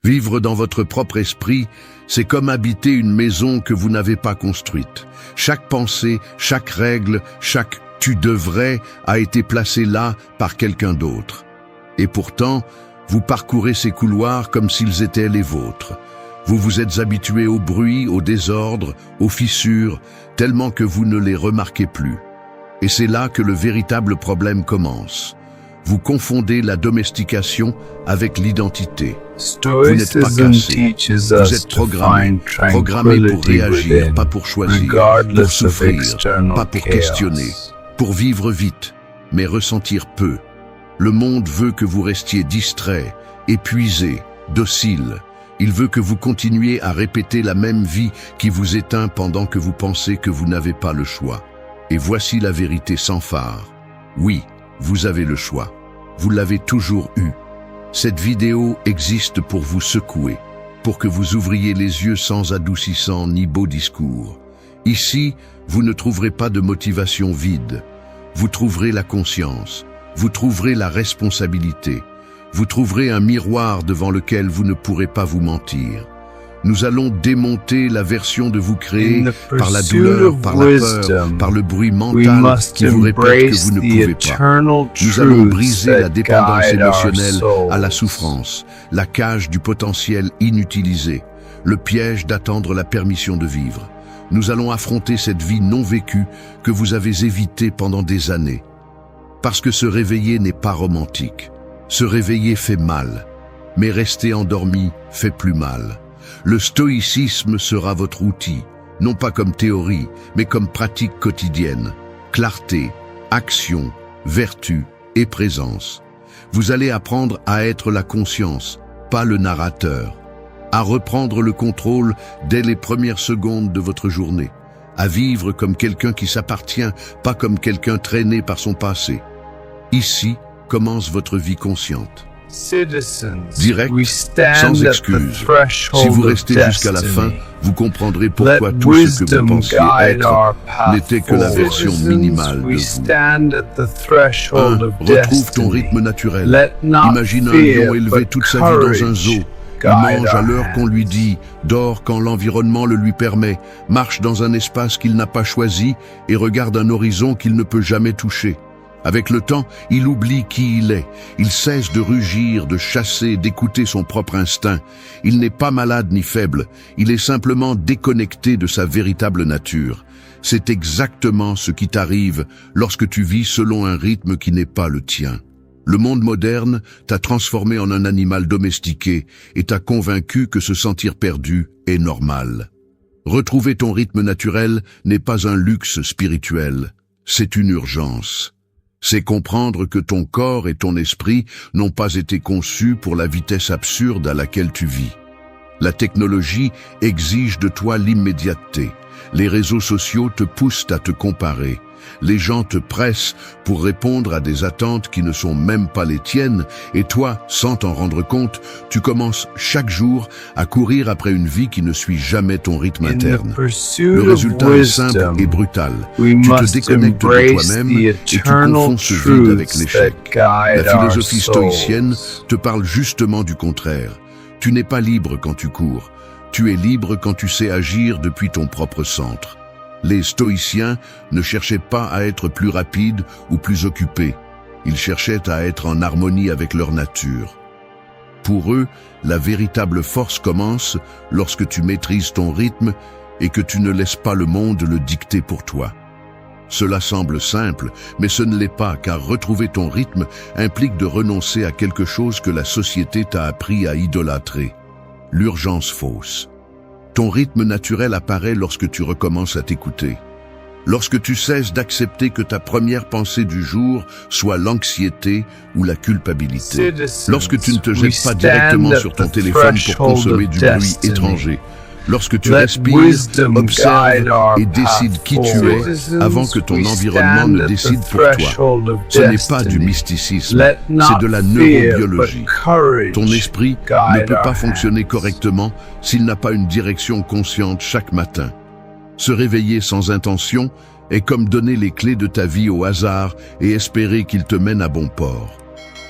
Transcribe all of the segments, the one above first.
Vivre dans votre propre esprit, c'est comme habiter une maison que vous n'avez pas construite. Chaque pensée, chaque règle, chaque « tu devrais » a été placée là par quelqu'un d'autre. Et pourtant, vous parcourez ces couloirs comme s'ils étaient les vôtres. Vous vous êtes habitué au bruit, au désordre, aux fissures, tellement que vous ne les remarquez plus. Et c'est là que le véritable problème commence. Vous confondez la domestication avec l'identité. Vous n'êtes pas cassé. Vous êtes programmé pour réagir, pas pour choisir, pour souffrir, pas pour questionner, pour vivre vite, mais ressentir peu. Le monde veut que vous restiez distrait, épuisé, docile. Il veut que vous continuiez à répéter la même vie qui vous éteint pendant que vous pensez que vous n'avez pas le choix. Et voici la vérité sans phare. Oui, vous avez le choix. Vous l'avez toujours eu. Cette vidéo existe pour vous secouer, pour que vous ouvriez les yeux sans adoucissant ni beau discours. Ici, vous ne trouverez pas de motivation vide. Vous trouverez la conscience. Vous trouverez la responsabilité. Vous trouverez un miroir devant lequel vous ne pourrez pas vous mentir. Nous allons démonter la version de vous créée par la douleur, par la peur, par le bruit mental qui vous répète que vous ne pouvez pas. Nous allons briser la dépendance émotionnelle à la souffrance, la cage du potentiel inutilisé, le piège d'attendre la permission de vivre. Nous allons affronter cette vie non vécue que vous avez évitée pendant des années. Parce que se réveiller n'est pas romantique. Se réveiller fait mal, mais rester endormi fait plus mal. Le stoïcisme sera votre outil, non pas comme théorie, mais comme pratique quotidienne. Clarté, action, vertu et présence. Vous allez apprendre à être la conscience, pas le narrateur. À reprendre le contrôle dès les premières secondes de votre journée. À vivre comme quelqu'un qui s'appartient, pas comme quelqu'un traîné par son passé. Ici commence votre vie consciente. Direct, sans excuse. Si vous restez jusqu'à la fin, vous comprendrez pourquoi tout ce que vous pensiez être n'était que la version minimale de vous. 1. Retrouve ton rythme naturel. Imagine un lion élevé toute sa vie dans un zoo. Il mange à l'heure qu'on lui dit, dort quand l'environnement le lui permet, marche dans un espace qu'il n'a pas choisi et regarde un horizon qu'il ne peut jamais toucher. Avec le temps, il oublie qui il est. Il cesse de rugir, de chasser, d'écouter son propre instinct. Il n'est pas malade ni faible. Il est simplement déconnecté de sa véritable nature. C'est exactement ce qui t'arrive lorsque tu vis selon un rythme qui n'est pas le tien. Le monde moderne t'a transformé en un animal domestiqué et t'a convaincu que se sentir perdu est normal. Retrouver ton rythme naturel n'est pas un luxe spirituel, c'est une urgence. C'est comprendre que ton corps et ton esprit n'ont pas été conçus pour la vitesse absurde à laquelle tu vis. La technologie exige de toi l'immédiateté. Les réseaux sociaux te poussent à te comparer. Les gens te pressent pour répondre à des attentes qui ne sont même pas les tiennes, et toi, sans t'en rendre compte, tu commences chaque jour à courir après une vie qui ne suit jamais ton rythme interne. Le résultat est simple et brutal. Tu te déconnectes de toi-même et tu confonds ce vide avec l'échec. La philosophie stoïcienne te parle justement du contraire. Tu n'es pas libre quand tu cours. Tu es libre quand tu sais agir depuis ton propre centre. Les stoïciens ne cherchaient pas à être plus rapides ou plus occupés. Ils cherchaient à être en harmonie avec leur nature. Pour eux, la véritable force commence lorsque tu maîtrises ton rythme et que tu ne laisses pas le monde le dicter pour toi. Cela semble simple, mais ce ne l'est pas, car retrouver ton rythme implique de renoncer à quelque chose que la société t'a appris à idolâtrer. L'urgence fausse. Ton rythme naturel apparaît lorsque tu recommences à t'écouter. Lorsque tu cesses d'accepter que ta première pensée du jour soit l'anxiété ou la culpabilité. Lorsque tu ne te jettes pas directement sur ton téléphone pour consommer du bruit étranger. Lorsque tu respires, observes et décides qui tu es avant que ton environnement ne décide pour toi. Ce n'est pas du mysticisme, c'est de la neurobiologie. Ton esprit ne peut pas fonctionner correctement s'il n'a pas une direction consciente chaque matin. Se réveiller sans intention est comme donner les clés de ta vie au hasard et espérer qu'il te mène à bon port.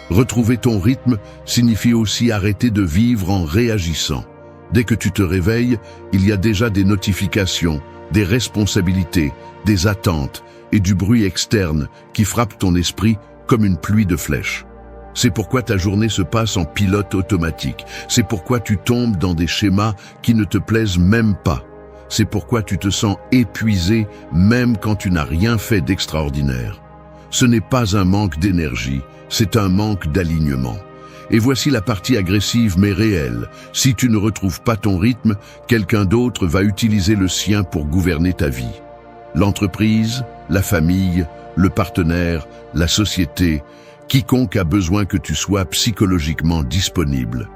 Retrouver ton rythme signifie aussi arrêter de vivre en réagissant. Dès que tu te réveilles, il y a déjà des notifications, des responsabilités, des attentes et du bruit externe qui frappent ton esprit comme une pluie de flèches. C'est pourquoi ta journée se passe en pilote automatique. C'est pourquoi tu tombes dans des schémas qui ne te plaisent même pas. C'est pourquoi tu te sens épuisé même quand tu n'as rien fait d'extraordinaire. Ce n'est pas un manque d'énergie, c'est un manque d'alignement. Et voici la partie agressive mais réelle. Si tu ne retrouves pas ton rythme, quelqu'un d'autre va utiliser le sien pour gouverner ta vie. L'entreprise, la famille, le partenaire, la société, quiconque a besoin que tu sois psychologiquement disponible.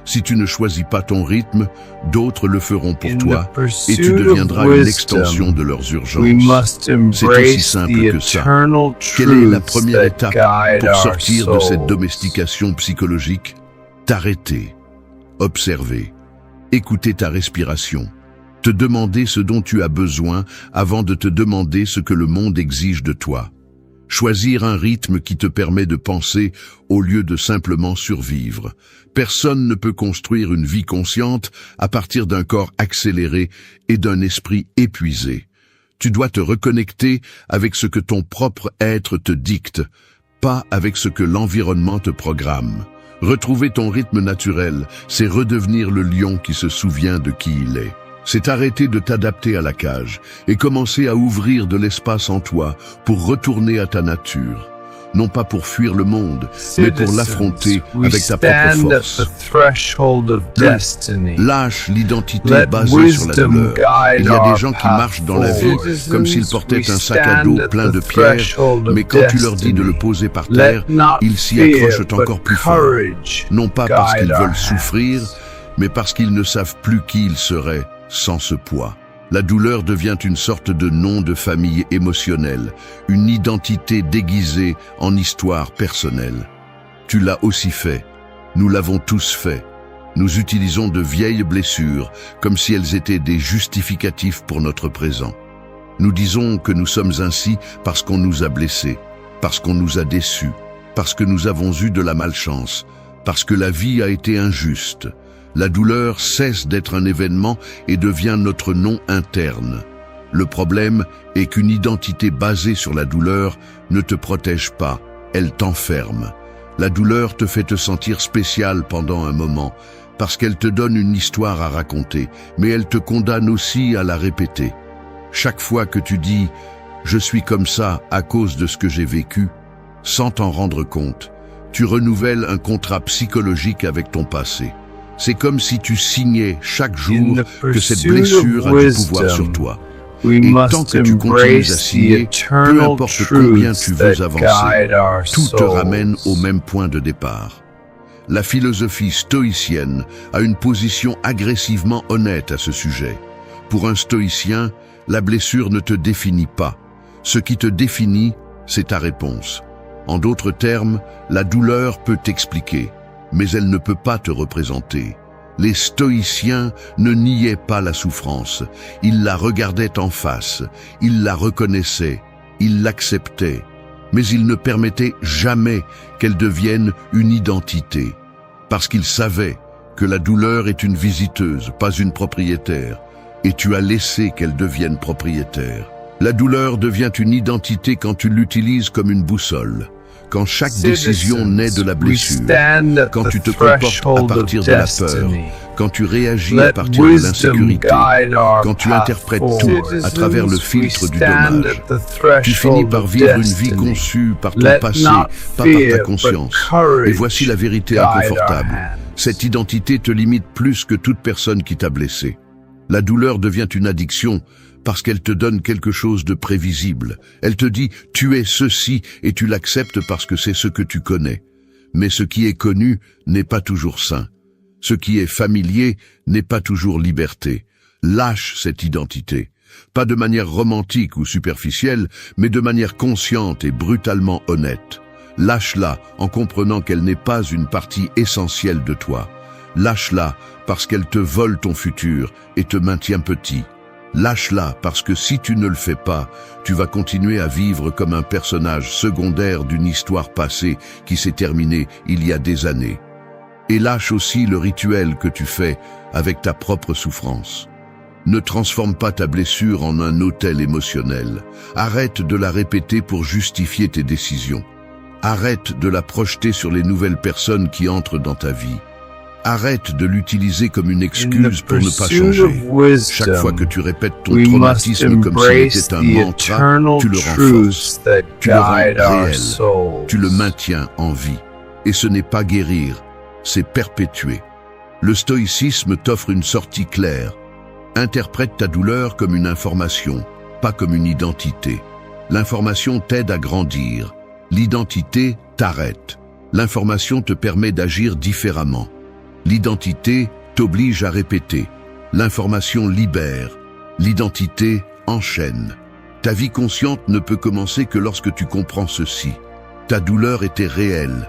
Si tu ne choisis pas ton rythme, d'autres le feront pour toi et tu deviendras une extension de leurs urgences. C'est aussi simple que ça. Quelle est la première étape pour sortir de cette domestication psychologique? T'arrêter, observer, écouter ta respiration, te demander ce dont tu as besoin avant de te demander ce que le monde exige de toi. Choisir un rythme qui te permet de penser au lieu de simplement survivre. Personne ne peut construire une vie consciente à partir d'un corps accéléré et d'un esprit épuisé. Tu dois te reconnecter avec ce que ton propre être te dicte, pas avec ce que l'environnement te programme. Retrouver ton rythme naturel, c'est redevenir le lion qui se souvient de qui il est. C'est arrêter de t'adapter à la cage et commencer à ouvrir de l'espace en toi pour retourner à ta nature. Non pas pour fuir le monde, mais pour l'affronter avec ta propre force. Lâche l'identité basée sur la douleur. Il y a des gens qui marchent dans la vie comme s'ils portaient un sac à dos plein de pierres, mais quand tu leur dis de le poser par terre, ils s'y accrochent encore plus fort. Non pas parce qu'ils veulent souffrir, mais parce qu'ils ne savent plus qui ils seraient sans ce poids. La douleur devient une sorte de nom de famille émotionnelle, une identité déguisée en histoire personnelle. Tu l'as aussi fait. Nous l'avons tous fait. Nous utilisons de vieilles blessures comme si elles étaient des justificatifs pour notre présent. Nous disons que nous sommes ainsi parce qu'on nous a blessés, parce qu'on nous a déçus, parce que nous avons eu de la malchance, parce que la vie a été injuste. La douleur cesse d'être un événement et devient notre nom interne. Le problème est qu'une identité basée sur la douleur ne te protège pas, elle t'enferme. La douleur te fait te sentir spécial pendant un moment, parce qu'elle te donne une histoire à raconter, mais elle te condamne aussi à la répéter. Chaque fois que tu dis « je suis comme ça à cause de ce que j'ai vécu », sans t'en rendre compte, tu renouvelles un contrat psychologique avec ton passé. C'est comme si tu signais chaque jour que cette blessure a du pouvoir sur toi. Et tant que tu continues à signer, peu importe combien tu veux avancer, tout te ramène au même point de départ. La philosophie stoïcienne a une position agressivement honnête à ce sujet. Pour un stoïcien, la blessure ne te définit pas. Ce qui te définit, c'est ta réponse. En d'autres termes, la douleur peut t'expliquer, mais elle ne peut pas te représenter. Les stoïciens ne niaient pas la souffrance, ils la regardaient en face, ils la reconnaissaient, ils l'acceptaient, mais ils ne permettaient jamais qu'elle devienne une identité, parce qu'ils savaient que la douleur est une visiteuse, pas une propriétaire, et tu as laissé qu'elle devienne propriétaire. La douleur devient une identité quand tu l'utilises comme une boussole. Quand chaque décision naît de la blessure, quand tu te comportes à partir de la peur, quand tu réagis à partir de l'insécurité, quand tu interprètes tout à travers le filtre du dommage, tu finis par vivre une vie conçue par ton passé, pas par ta conscience. Et voici la vérité inconfortable. Cette identité te limite plus que toute personne qui t'a blessé. La douleur devient une addiction, parce qu'elle te donne quelque chose de prévisible. Elle te dit « tu es ceci » et tu l'acceptes parce que c'est ce que tu connais. Mais ce qui est connu n'est pas toujours sain. Ce qui est familier n'est pas toujours liberté. Lâche cette identité. Pas de manière romantique ou superficielle, mais de manière consciente et brutalement honnête. Lâche-la en comprenant qu'elle n'est pas une partie essentielle de toi. Lâche-la parce qu'elle te vole ton futur et te maintient petit. Lâche-la parce que si tu ne le fais pas, tu vas continuer à vivre comme un personnage secondaire d'une histoire passée qui s'est terminée il y a des années. Et lâche aussi le rituel que tu fais avec ta propre souffrance. Ne transforme pas ta blessure en un autel émotionnel. Arrête de la répéter pour justifier tes décisions. Arrête de la projeter sur les nouvelles personnes qui entrent dans ta vie. Arrête de l'utiliser comme une excuse pour ne pas changer. Chaque fois que tu répètes ton traumatisme comme s'il était un mantra, tu le renforces, tu le rends réel, tu le maintiens en vie. Et ce n'est pas guérir, c'est perpétuer. Le stoïcisme t'offre une sortie claire. Interprète ta douleur comme une information, pas comme une identité. L'information t'aide à grandir. L'identité t'arrête. L'information te permet d'agir différemment. L'identité t'oblige à répéter. L'information libère. L'identité enchaîne. Ta vie consciente ne peut commencer que lorsque tu comprends ceci. Ta douleur était réelle,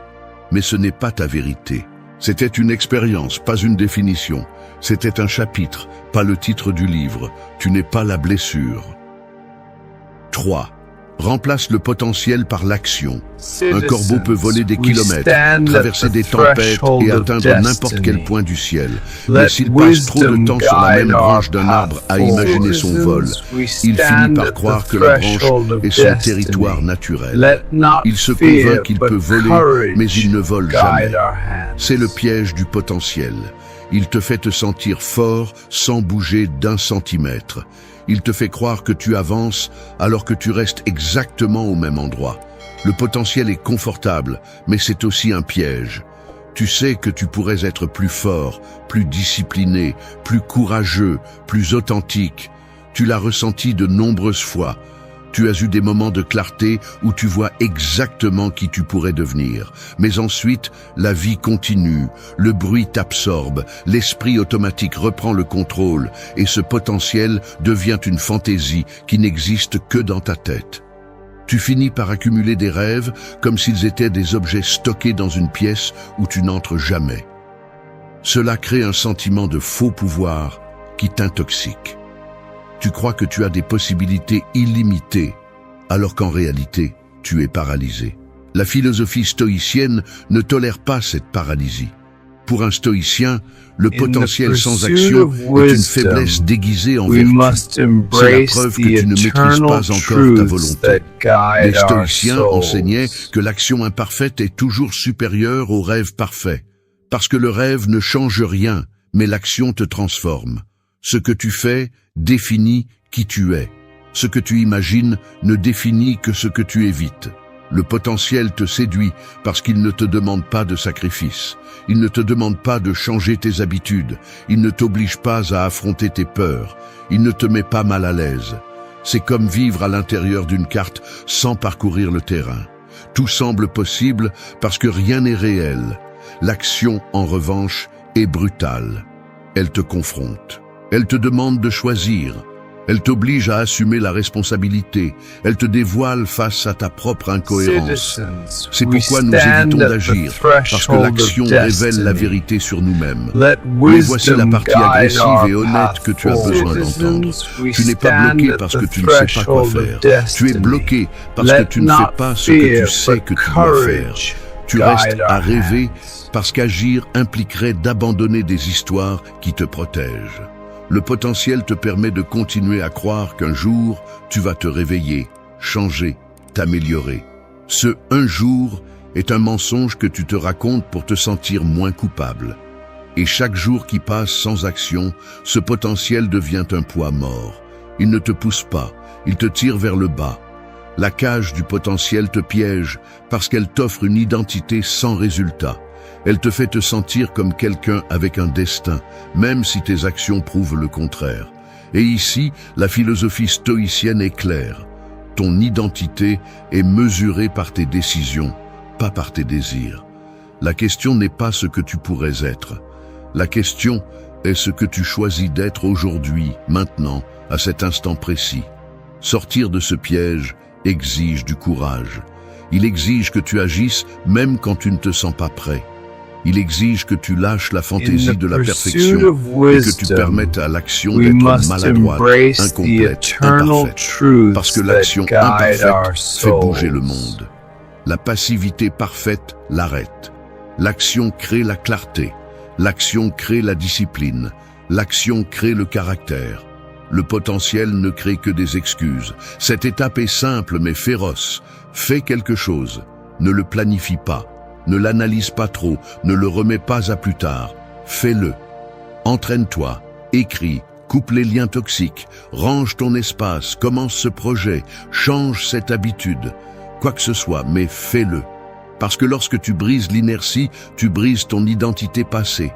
mais ce n'est pas ta vérité. C'était une expérience, pas une définition. C'était un chapitre, pas le titre du livre. Tu n'es pas la blessure. 3. Remplace le potentiel par l'action. Un corbeau peut voler des kilomètres, traverser des tempêtes et atteindre n'importe quel point du ciel. Mais s'il passe trop de temps sur la même branche d'un arbre à imaginer son vol, il finit par croire que la branche est son territoire naturel. Il se convainc qu'il peut voler, mais il ne vole jamais. C'est le piège du potentiel. Il te fait te sentir fort sans bouger d'un centimètre. Il te fait croire que tu avances alors que tu restes exactement au même endroit. Le potentiel est confortable, mais c'est aussi un piège. Tu sais que tu pourrais être plus fort, plus discipliné, plus courageux, plus authentique. Tu l'as ressenti de nombreuses fois. Tu as eu des moments de clarté où tu vois exactement qui tu pourrais devenir. Mais ensuite, la vie continue, le bruit t'absorbe, l'esprit automatique reprend le contrôle et ce potentiel devient une fantaisie qui n'existe que dans ta tête. Tu finis par accumuler des rêves comme s'ils étaient des objets stockés dans une pièce où tu n'entres jamais. Cela crée un sentiment de faux pouvoir qui t'intoxique. Tu crois que tu as des possibilités illimitées, alors qu'en réalité, tu es paralysé. La philosophie stoïcienne ne tolère pas cette paralysie. Pour un stoïcien, le potentiel sans action est une faiblesse déguisée en vertu. C'est la preuve que tu ne maîtrises pas encore ta volonté. Les stoïciens enseignaient que l'action imparfaite est toujours supérieure au rêve parfait, parce que le rêve ne change rien, mais l'action te transforme. Ce que tu fais définit qui tu es. Ce que tu imagines ne définit que ce que tu évites. Le potentiel te séduit parce qu'il ne te demande pas de sacrifice. Il ne te demande pas de changer tes habitudes. Il ne t'oblige pas à affronter tes peurs. Il ne te met pas mal à l'aise. C'est comme vivre à l'intérieur d'une carte sans parcourir le terrain. Tout semble possible parce que rien n'est réel. L'action, en revanche, est brutale. Elle te confronte. Elle te demande de choisir. Elle t'oblige à assumer la responsabilité. Elle te dévoile face à ta propre incohérence. C'est pourquoi nous évitons d'agir, parce que l'action révèle la vérité sur nous-mêmes. Mais voici la partie agressive et honnête que tu as besoin d'entendre. Tu n'es pas bloqué parce que tu ne sais pas quoi faire. Tu es bloqué parce que tu ne fais pas ce que tu sais que tu dois faire. Tu restes à rêver parce qu'agir impliquerait d'abandonner des histoires qui te protègent. Le potentiel te permet de continuer à croire qu'un jour, tu vas te réveiller, changer, t'améliorer. Ce « un jour » est un mensonge que tu te racontes pour te sentir moins coupable. Et chaque jour qui passe sans action, ce potentiel devient un poids mort. Il ne te pousse pas, il te tire vers le bas. La cage du potentiel te piège parce qu'elle t'offre une identité sans résultat. Elle te fait te sentir comme quelqu'un avec un destin, même si tes actions prouvent le contraire. Et ici, la philosophie stoïcienne est claire. Ton identité est mesurée par tes décisions, pas par tes désirs. La question n'est pas ce que tu pourrais être. La question est ce que tu choisis d'être aujourd'hui, maintenant, à cet instant précis. Sortir de ce piège exige du courage. Il exige que tu agisses même quand tu ne te sens pas prêt. Il exige que tu lâches la In fantaisie the de la pursuit perfection of et que tu wisdom, permettes à l'action we d'être must maladroite, embrace the incomplète, eternal imparfaite. Parce que truths that l'action guide imparfaite our fait bouger le souls. monde. La passivité parfaite l'arrête. L'action crée la clarté. L'action crée la discipline. L'action crée le caractère. Le potentiel ne crée que des excuses. Cette étape est simple mais féroce. Fais quelque chose. Ne le planifie pas. Ne l'analyse pas trop. Ne le remets pas à plus tard. Fais-le. Entraîne-toi. Écris. Coupe les liens toxiques. Range ton espace. Commence ce projet. Change cette habitude. Quoi que ce soit, mais fais-le. Parce que lorsque tu brises l'inertie, tu brises ton identité passée.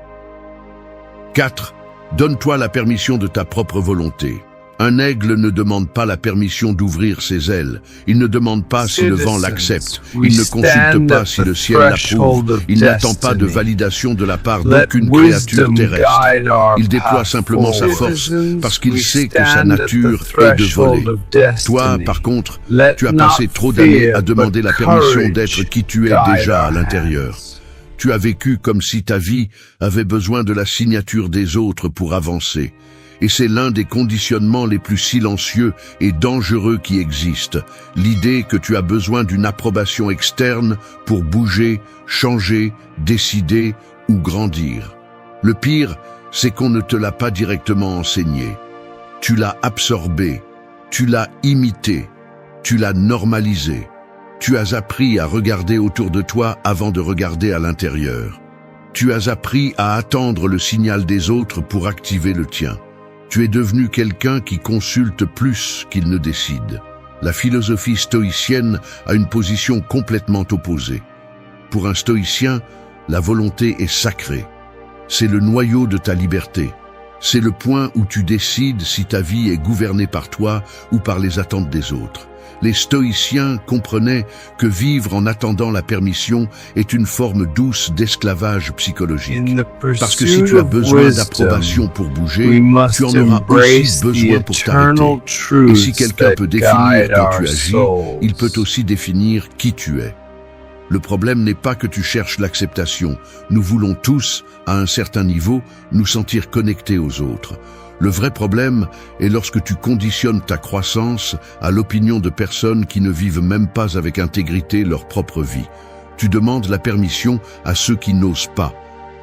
4. Donne-toi la permission de ta propre volonté. Un aigle ne demande pas la permission d'ouvrir ses ailes. Il ne demande pas si le vent l'accepte. Il ne consulte pas si le ciel l'approuve. Il n'attend pas de validation de la part d'aucune créature terrestre. Il déploie simplement sa force parce qu'il sait que sa nature est de voler. Toi, par contre, tu as passé trop d'années à demander la permission d'être qui tu es déjà à l'intérieur. Tu as vécu comme si ta vie avait besoin de la signature des autres pour avancer. Et c'est l'un des conditionnements les plus silencieux et dangereux qui existent. L'idée que tu as besoin d'une approbation externe pour bouger, changer, décider ou grandir. Le pire, c'est qu'on ne te l'a pas directement enseigné. Tu l'as absorbé, tu l'as imité, tu l'as normalisé. Tu as appris à regarder autour de toi avant de regarder à l'intérieur. Tu as appris à attendre le signal des autres pour activer le tien. Tu es devenu quelqu'un qui consulte plus qu'il ne décide. La philosophie stoïcienne a une position complètement opposée. Pour un stoïcien, la volonté est sacrée. C'est le noyau de ta liberté. C'est le point où tu décides si ta vie est gouvernée par toi ou par les attentes des autres. Les stoïciens comprenaient que vivre en attendant la permission est une forme douce d'esclavage psychologique. Parce que si tu as besoin d'approbation pour bouger, tu en auras aussi besoin pour t'arrêter. Et si quelqu'un peut définir quand tu agis, il peut aussi définir qui tu es. Le problème n'est pas que tu cherches l'acceptation. Nous voulons tous, à un certain niveau, nous sentir connectés aux autres. Le vrai problème est lorsque tu conditionnes ta croissance à l'opinion de personnes qui ne vivent même pas avec intégrité leur propre vie. Tu demandes la permission à ceux qui n'osent pas.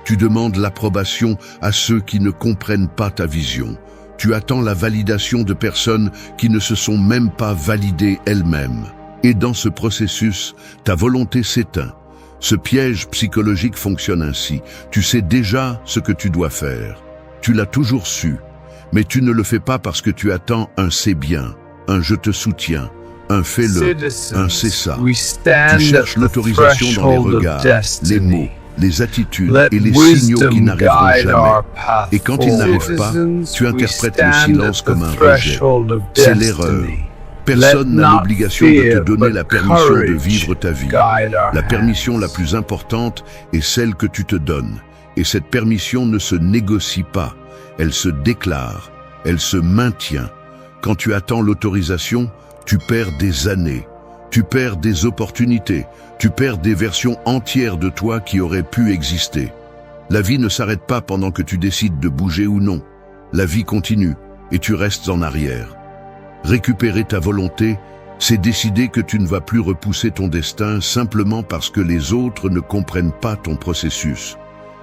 Tu demandes l'approbation à ceux qui ne comprennent pas ta vision. Tu attends la validation de personnes qui ne se sont même pas validées elles-mêmes. Et dans ce processus, ta volonté s'éteint. Ce piège psychologique fonctionne ainsi. Tu sais déjà ce que tu dois faire. Tu l'as toujours su. Mais tu ne le fais pas parce que tu attends un « c'est bien », un « je te soutiens », un « fais-le », un « c'est ça ». Tu cherches l'autorisation dans les regards, les mots, les attitudes et les signaux qui n'arriveront jamais. Et quand ils n'arrivent pas, tu interprètes le silence comme un rejet. C'est l'erreur. Personne n'a l'obligation de te donner la permission de vivre ta vie. La permission la plus importante est celle que tu te donnes. Et cette permission ne se négocie pas. Elle se déclare, elle se maintient. Quand tu attends l'autorisation, tu perds des années, tu perds des opportunités, tu perds des versions entières de toi qui auraient pu exister. La vie ne s'arrête pas pendant que tu décides de bouger ou non. La vie continue et tu restes en arrière. Récupérer ta volonté, c'est décider que tu ne vas plus repousser ton destin simplement parce que les autres ne comprennent pas ton processus.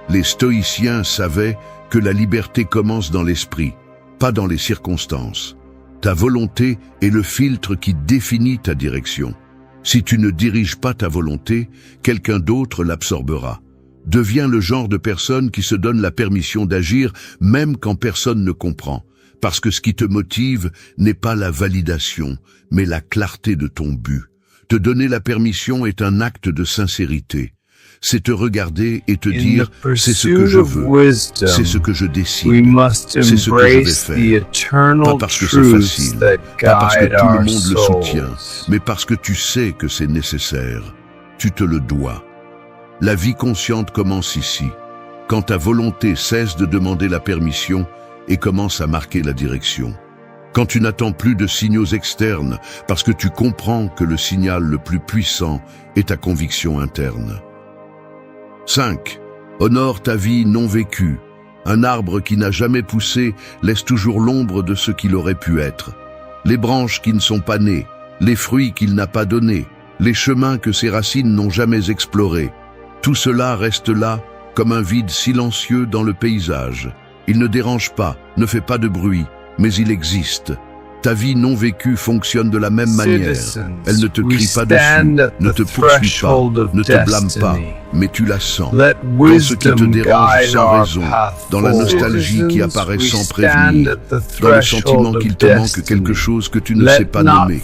Les stoïciens savaient que la liberté commence dans l'esprit, pas dans les circonstances. Ta volonté est le filtre qui définit ta direction. Si tu ne diriges pas ta volonté, quelqu'un d'autre l'absorbera. Deviens le genre de personne qui se donne la permission d'agir même quand personne ne comprend, parce que ce qui te motive n'est pas la validation, mais la clarté de ton but. Te donner la permission est un acte de sincérité. C'est te regarder et te dire « c'est ce que je veux, c'est ce que je décide, c'est ce que je vais faire ». Pas parce que c'est facile, pas parce que tout le monde le soutient, mais parce que tu sais que c'est nécessaire. Tu te le dois. La vie consciente commence ici, quand ta volonté cesse de demander la permission et commence à marquer la direction. Quand tu n'attends plus de signaux externes parce que tu comprends que le signal le plus puissant est ta conviction interne. 5. Honore ta vie non vécue. Un arbre qui n'a jamais poussé laisse toujours l'ombre de ce qu'il aurait pu être. Les branches qui ne sont pas nées, les fruits qu'il n'a pas donnés, les chemins que ses racines n'ont jamais explorés. Tout cela reste là, comme un vide silencieux dans le paysage. Il ne dérange pas, ne fait pas de bruit, mais il existe. Ta vie non vécue fonctionne de la même manière. Elle ne te crie pas dessus, ne te poursuit pas, ne te blâme pas, mais tu la sens. Dans ce qui te dérange sans raison, dans la nostalgie qui apparaît sans prévenir, dans le sentiment qu'il te manque quelque chose que tu ne sais pas nommer.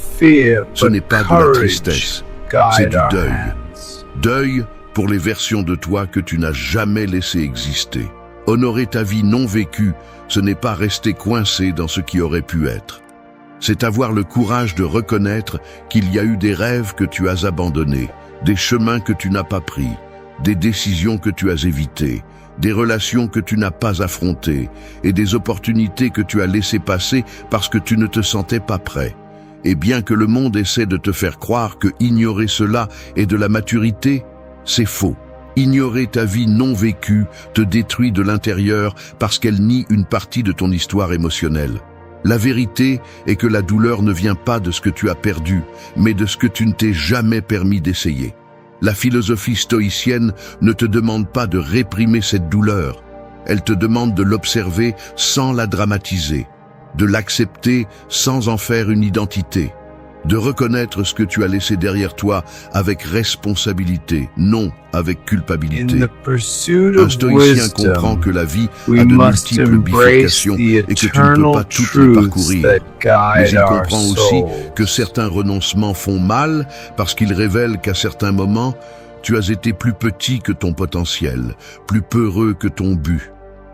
Ce n'est pas de la tristesse, c'est du deuil. Deuil pour les versions de toi que tu n'as jamais laissées exister. Honorer ta vie non vécue, ce n'est pas rester coincé dans ce qui aurait pu être. C'est avoir le courage de reconnaître qu'il y a eu des rêves que tu as abandonnés, des chemins que tu n'as pas pris, des décisions que tu as évitées, des relations que tu n'as pas affrontées et des opportunités que tu as laissées passer parce que tu ne te sentais pas prêt. Et bien que le monde essaie de te faire croire que ignorer cela est de la maturité, c'est faux. Ignorer ta vie non vécue te détruit de l'intérieur parce qu'elle nie une partie de ton histoire émotionnelle. La vérité est que la douleur ne vient pas de ce que tu as perdu, mais de ce que tu ne t'es jamais permis d'essayer. La philosophie stoïcienne ne te demande pas de réprimer cette douleur. Elle te demande de l'observer sans la dramatiser, de l'accepter sans en faire une identité, de reconnaître ce que tu as laissé derrière toi avec responsabilité, non avec culpabilité. Un stoïcien comprend que la vie a de multiples bifurcations et que tu ne peux pas toutes les parcourir. Mais il comprend aussi que certains renoncements font mal parce qu'ils révèlent qu'à certains moments, tu as été plus petit que ton potentiel, plus peureux que ton but,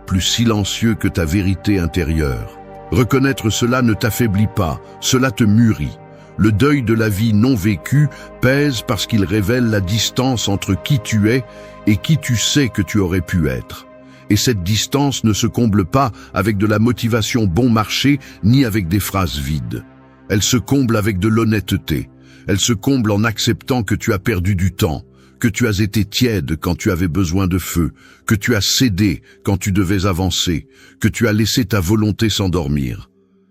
plus silencieux que ta vérité intérieure. Reconnaître cela ne t'affaiblit pas, cela te mûrit. Le deuil de la vie non vécue pèse parce qu'il révèle la distance entre qui tu es et qui tu sais que tu aurais pu être. Et cette distance ne se comble pas avec de la motivation bon marché ni avec des phrases vides. Elle se comble avec de l'honnêteté. Elle se comble en acceptant que tu as perdu du temps, que tu as été tiède quand tu avais besoin de feu, que tu as cédé quand tu devais avancer, que tu as laissé ta volonté s'endormir.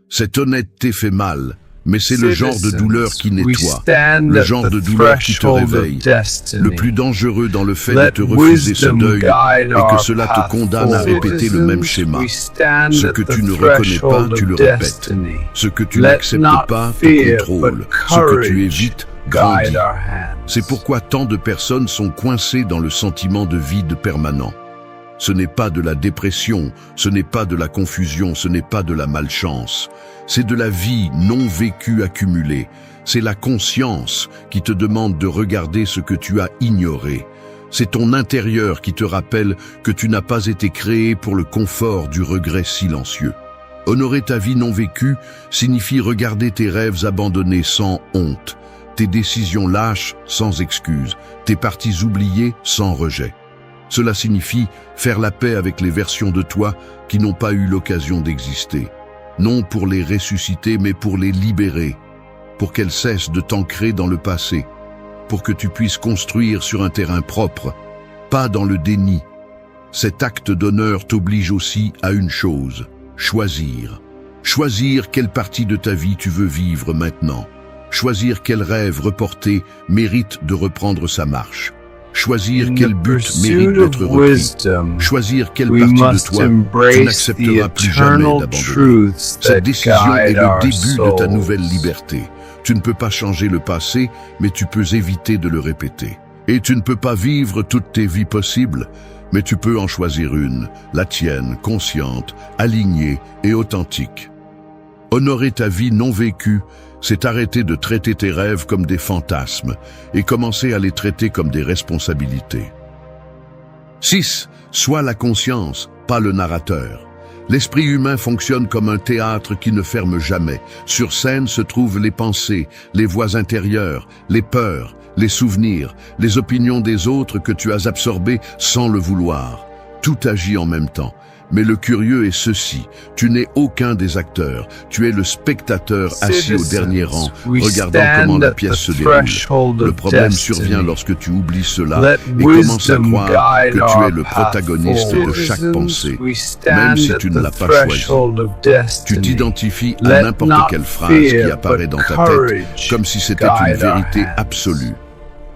Cette honnêteté fait mal, mais c'est le genre de douleur qui nettoie, le genre de douleur qui te réveille. Le plus dangereux dans le fait de te refuser ce deuil est que cela te condamne à répéter le même schéma. Ce que tu ne reconnais pas, tu le répètes. Ce que tu n'acceptes pas, te contrôle. Ce que tu évites, grandit. C'est pourquoi tant de personnes sont coincées dans le sentiment de vide permanent. Ce n'est pas de la dépression, ce n'est pas de la confusion, ce n'est pas de la malchance. C'est de la vie non vécue accumulée. C'est la conscience qui te demande de regarder ce que tu as ignoré. C'est ton intérieur qui te rappelle que tu n'as pas été créé pour le confort du regret silencieux. Honorer ta vie non vécue signifie regarder tes rêves abandonnés sans honte, tes décisions lâches sans excuse, tes parties oubliées sans rejet. Cela signifie faire la paix avec les versions de toi qui n'ont pas eu l'occasion d'exister. Non pour les ressusciter, mais pour les libérer, pour qu'elles cessent de t'ancrer dans le passé, pour que tu puisses construire sur un terrain propre, pas dans le déni. Cet acte d'honneur t'oblige aussi à une chose, choisir. Choisir quelle partie de ta vie tu veux vivre maintenant. Choisir quel rêve reporté mérite de reprendre sa marche. Choisir quel but mérite d'être repris. Choisir quelle partie de toi tu n'accepteras plus jamais d'abandonner. Cette décision est le début de ta nouvelle liberté. Tu ne peux pas changer le passé, mais tu peux éviter de le répéter. Et tu ne peux pas vivre toutes tes vies possibles, mais tu peux en choisir une, la tienne, consciente, alignée et authentique. Honorer ta vie non vécue, c'est arrêter de traiter tes rêves comme des fantasmes et commencer à les traiter comme des responsabilités. 6. Sois la conscience, pas le narrateur. L'esprit humain fonctionne comme un théâtre qui ne ferme jamais. Sur scène se trouvent les pensées, les voix intérieures, les peurs, les souvenirs, les opinions des autres que tu as absorbées sans le vouloir. Tout agit en même temps. Mais le curieux est ceci, tu n'es aucun des acteurs, tu es le spectateur assis au dernier rang, regardant comment la pièce se déroule. Le problème survient lorsque tu oublies cela et commences à croire que tu es le protagoniste de chaque pensée, même si tu ne l'as pas choisi. Tu t'identifies à n'importe quelle phrase qui apparaît dans ta tête, comme si c'était une vérité absolue.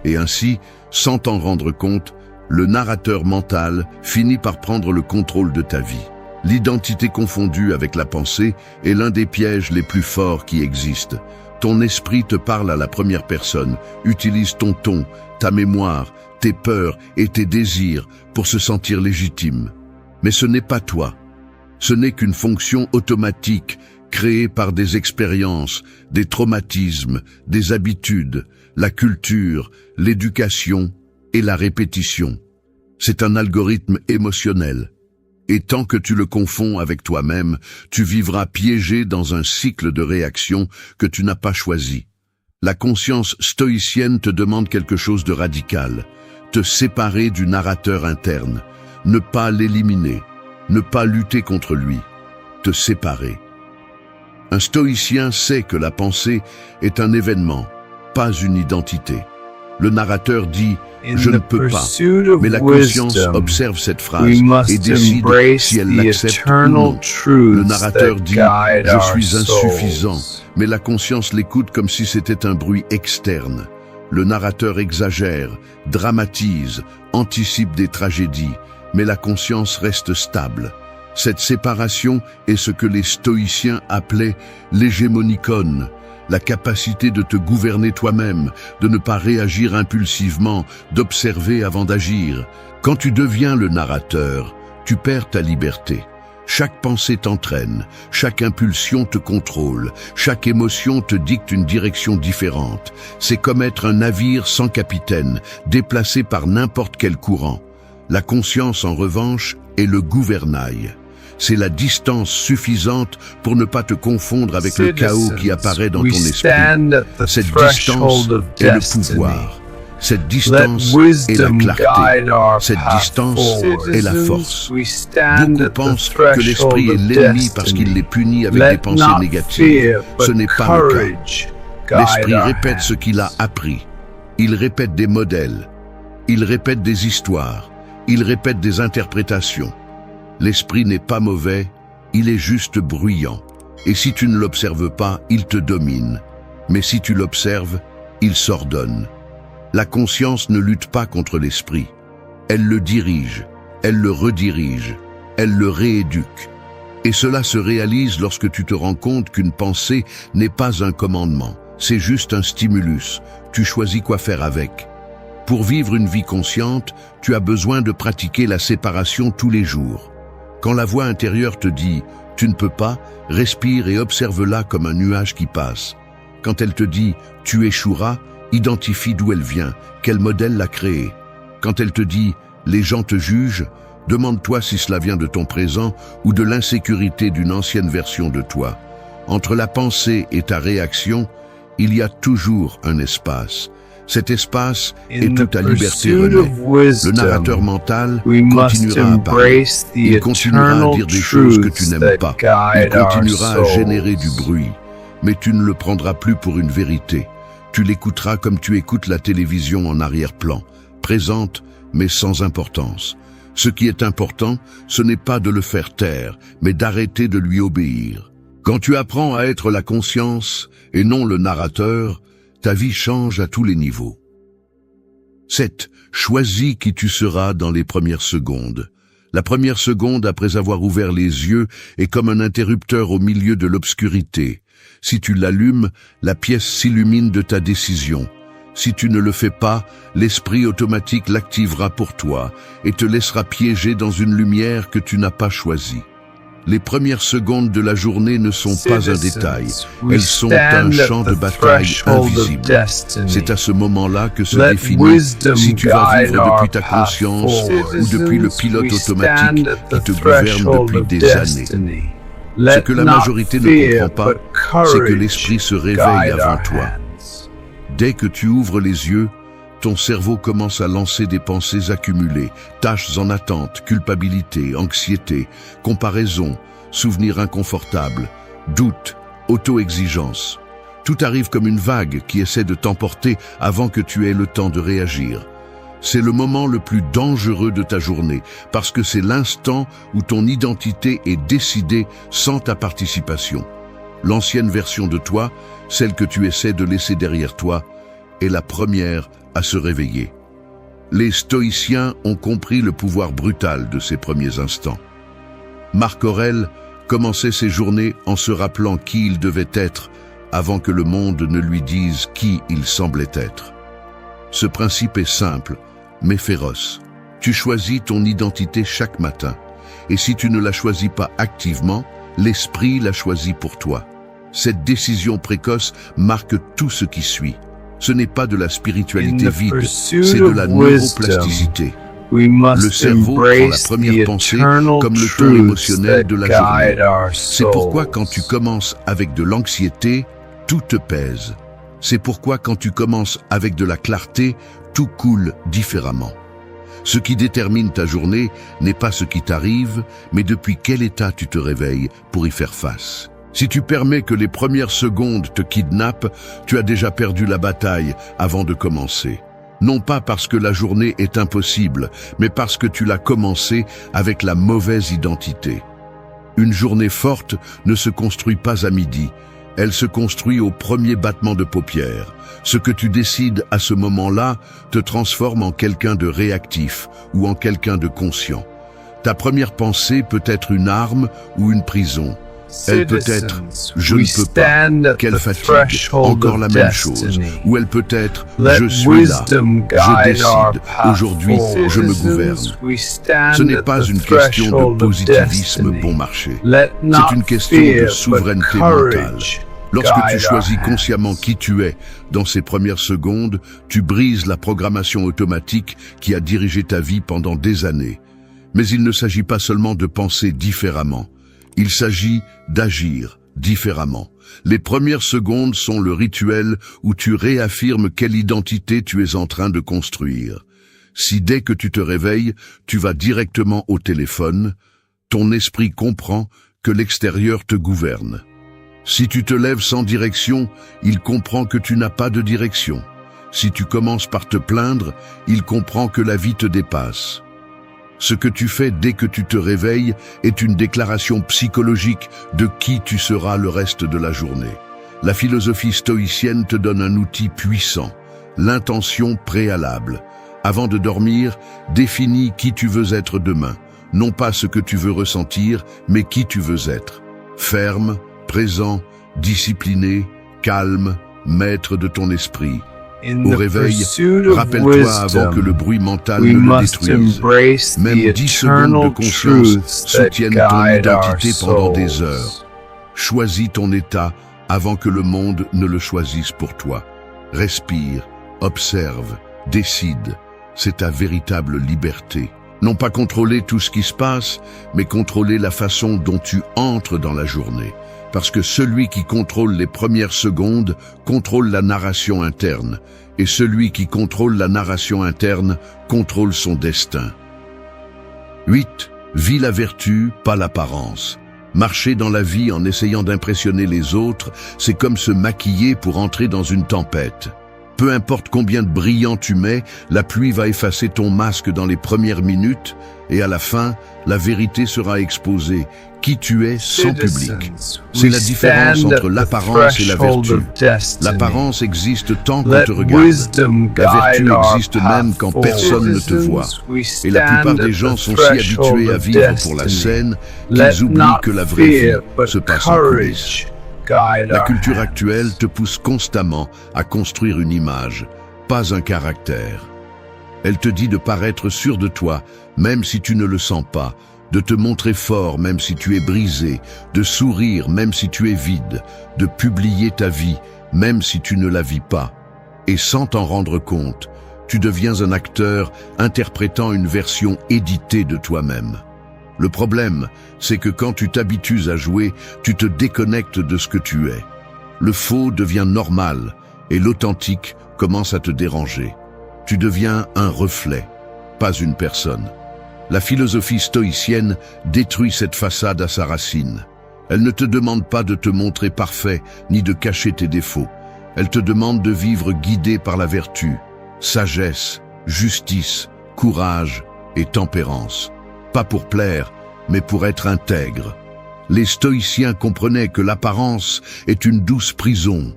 Et ainsi, sans t'en rendre compte, le narrateur mental finit par prendre le contrôle de ta vie. L'identité confondue avec la pensée est l'un des pièges les plus forts qui existent. Ton esprit te parle à la première personne, utilise ton ton, ta mémoire, tes peurs et tes désirs pour se sentir légitime. Mais ce n'est pas toi. Ce n'est qu'une fonction automatique créée par des expériences, des traumatismes, des habitudes, la culture, l'éducation et la répétition. C'est un algorithme émotionnel. Et tant que tu le confonds avec toi-même, tu vivras piégé dans un cycle de réactions que tu n'as pas choisi. La conscience stoïcienne te demande quelque chose de radical. Te séparer du narrateur interne. Ne pas l'éliminer. Ne pas lutter contre lui. Te séparer. Un stoïcien sait que la pensée est un événement, pas une identité. Le narrateur dit « je ne peux pas », mais la conscience observe cette phrase et décide si elle l'accepte ou non. Le narrateur dit « je suis insuffisant », mais la conscience l'écoute comme si c'était un bruit externe. Le narrateur exagère, dramatise, anticipe des tragédies, mais la conscience reste stable. Cette séparation est ce que les stoïciens appelaient l'hégémonikon, la capacité de te gouverner toi-même, de ne pas réagir impulsivement, d'observer avant d'agir. Quand tu deviens le narrateur, tu perds ta liberté. Chaque pensée t'entraîne, chaque impulsion te contrôle, chaque émotion te dicte une direction différente. C'est comme être un navire sans capitaine, déplacé par n'importe quel courant. La conscience, en revanche, est le gouvernail. C'est la distance suffisante pour ne pas te confondre avec le chaos qui apparaît dans ton esprit. Cette distance est le pouvoir. Cette distance est la clarté. Cette distance est la force. Beaucoup pensent que l'esprit est l'ennemi parce qu'il les punit avec des pensées négatives. Ce n'est pas le cas. L'esprit répète ce qu'il a appris. Il répète des modèles. Il répète des histoires. Il répète des interprétations. L'esprit n'est pas mauvais, il est juste bruyant. Et si tu ne l'observes pas, il te domine. Mais si tu l'observes, il s'ordonne. La conscience ne lutte pas contre l'esprit. Elle le dirige, elle le redirige, elle le rééduque. Et cela se réalise lorsque tu te rends compte qu'une pensée n'est pas un commandement, c'est juste un stimulus. Tu choisis quoi faire avec. Pour vivre une vie consciente, tu as besoin de pratiquer la séparation tous les jours. Quand la voix intérieure te dit « tu ne peux pas », respire et observe-la comme un nuage qui passe. Quand elle te dit « tu échoueras », identifie d'où elle vient, quel modèle l'a créée. Quand elle te dit « les gens te jugent », demande-toi si cela vient de ton présent ou de l'insécurité d'une ancienne version de toi. Entre la pensée et ta réaction, il y a toujours un espace. Cet espace est où ta liberté renaît. Le narrateur mental continuera à parler. Il continuera à dire des choses que tu n'aimes pas. Il continuera à générer du bruit. Mais tu ne le prendras plus pour une vérité. Tu l'écouteras comme tu écoutes la télévision en arrière-plan, présente mais sans importance. Ce qui est important, ce n'est pas de le faire taire, mais d'arrêter de lui obéir. Quand tu apprends à être la conscience et non le narrateur, ta vie change à tous les niveaux. 7. Choisis qui tu seras dans les premières secondes. La première seconde après avoir ouvert les yeux est comme un interrupteur au milieu de l'obscurité. Si tu l'allumes, la pièce s'illumine de ta décision. Si tu ne le fais pas, l'esprit automatique l'activera pour toi et te laissera piéger dans une lumière que tu n'as pas choisie. Les premières secondes de la journée ne sont pas un détail, elles sont un champ de bataille invisible. C'est à ce moment-là que se définit si tu vas vivre depuis ta conscience ou depuis le pilote automatique qui te gouverne depuis des années. Ce que la majorité ne comprend pas, c'est que l'esprit se réveille avant toi. Dès que tu ouvres les yeux, ton cerveau commence à lancer des pensées accumulées, tâches en attente, culpabilité, anxiété, comparaison, souvenirs inconfortables, doutes, auto-exigence. Tout arrive comme une vague qui essaie de t'emporter avant que tu aies le temps de réagir. C'est le moment le plus dangereux de ta journée, parce que c'est l'instant où ton identité est décidée sans ta participation. L'ancienne version de toi, celle que tu essaies de laisser derrière toi, est la première à se réveiller. Les stoïciens ont compris le pouvoir brutal de ces premiers instants. Marc Aurèle commençait ses journées en se rappelant qui il devait être avant que le monde ne lui dise qui il semblait être. Ce principe est simple, mais féroce. Tu choisis ton identité chaque matin. Et si tu ne la choisis pas activement, l'esprit la choisit pour toi. Cette décision précoce marque tout ce qui suit. Ce n'est pas de la spiritualité vide, c'est de la neuroplasticité. Le cerveau prend la première pensée comme le ton émotionnel de la journée. C'est pourquoi quand tu commences avec de l'anxiété, tout te pèse. C'est pourquoi quand tu commences avec de la clarté, tout coule différemment. Ce qui détermine ta journée n'est pas ce qui t'arrive, mais depuis quel état tu te réveilles pour y faire face. Si tu permets que les premières secondes te kidnappent, tu as déjà perdu la bataille avant de commencer. Non pas parce que la journée est impossible, mais parce que tu l'as commencée avec la mauvaise identité. Une journée forte ne se construit pas à midi, elle se construit au premier battement de paupières. Ce que tu décides à ce moment-là te transforme en quelqu'un de réactif ou en quelqu'un de conscient. Ta première pensée peut être une arme ou une prison. Elle peut être « je ne peux pas », quelle fatigue, encore la même chose. Ou elle peut être « je suis là, je décide, aujourd'hui je me gouverne ». Ce n'est pas une question de positivisme bon marché, c'est une question de souveraineté mentale. Lorsque tu choisis consciemment qui tu es dans ces premières secondes, tu brises la programmation automatique qui a dirigé ta vie pendant des années. Mais il ne s'agit pas seulement de penser différemment. Il s'agit d'agir différemment. Les premières secondes sont le rituel où tu réaffirmes quelle identité tu es en train de construire. Si dès que tu te réveilles, tu vas directement au téléphone, ton esprit comprend que l'extérieur te gouverne. Si tu te lèves sans direction, il comprend que tu n'as pas de direction. Si tu commences par te plaindre, il comprend que la vie te dépasse. Ce que tu fais dès que tu te réveilles est une déclaration psychologique de qui tu seras le reste de la journée. La philosophie stoïcienne te donne un outil puissant, l'intention préalable. Avant de dormir, définis qui tu veux être demain. Non pas ce que tu veux ressentir, mais qui tu veux être. Ferme, présent, discipliné, calme, maître de ton esprit. Au réveil, rappelle-toi avant que le bruit mental ne le détruise. Même 10 secondes de conscience soutiennent ton identité pendant des heures. Choisis ton état avant que le monde ne le choisisse pour toi. Respire, observe, décide. C'est ta véritable liberté. Non pas contrôler tout ce qui se passe, mais contrôler la façon dont tu entres dans la journée. Parce que celui qui contrôle les premières secondes contrôle la narration interne, et celui qui contrôle la narration interne contrôle son destin. 8. Vis la vertu, pas l'apparence. Marcher dans la vie en essayant d'impressionner les autres, c'est comme se maquiller pour entrer dans une tempête. Peu importe combien de brillants tu mets, la pluie va effacer ton masque dans les premières minutes, et à la fin, la vérité sera exposée. Qui tu es sans public. C'est la différence entre l'apparence et la vertu. L'apparence existe tant qu'on te regarde. La vertu existe même quand personne ne te voit. Et la plupart des gens sont si habitués à vivre pour la scène qu'ils oublient que la vraie vie se passe en coulisses. La culture actuelle te pousse constamment à construire une image, pas un caractère. Elle te dit de paraître sûr de toi, même si tu ne le sens pas, de te montrer fort même si tu es brisé, de sourire même si tu es vide, de publier ta vie même si tu ne la vis pas. Et sans t'en rendre compte, tu deviens un acteur interprétant une version éditée de toi-même. Le problème, c'est que quand tu t'habitues à jouer, tu te déconnectes de ce que tu es. Le faux devient normal et l'authentique commence à te déranger. Tu deviens un reflet, pas une personne. La philosophie stoïcienne détruit cette façade à sa racine. Elle ne te demande pas de te montrer parfait, ni de cacher tes défauts. Elle te demande de vivre guidé par la vertu, sagesse, justice, courage et tempérance. Pas pour plaire, mais pour être intègre. Les stoïciens comprenaient que l'apparence est une douce prison.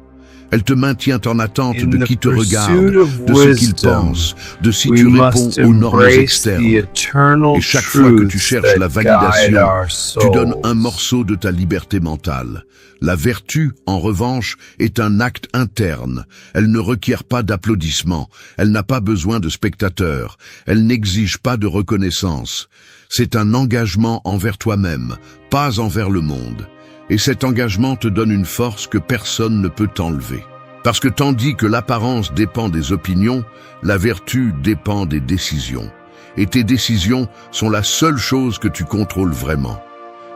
Elle te maintient en attente de qui te regarde, de ce qu'il pense, de si tu réponds aux normes externes. Et chaque fois que tu cherches la validation, tu donnes un morceau de ta liberté mentale. La vertu, en revanche, est un acte interne. Elle ne requiert pas d'applaudissements. Elle n'a pas besoin de spectateurs. Elle n'exige pas de reconnaissance. C'est un engagement envers toi-même, pas envers le monde. Et cet engagement te donne une force que personne ne peut t'enlever. Parce que tandis que l'apparence dépend des opinions, la vertu dépend des décisions. Et tes décisions sont la seule chose que tu contrôles vraiment.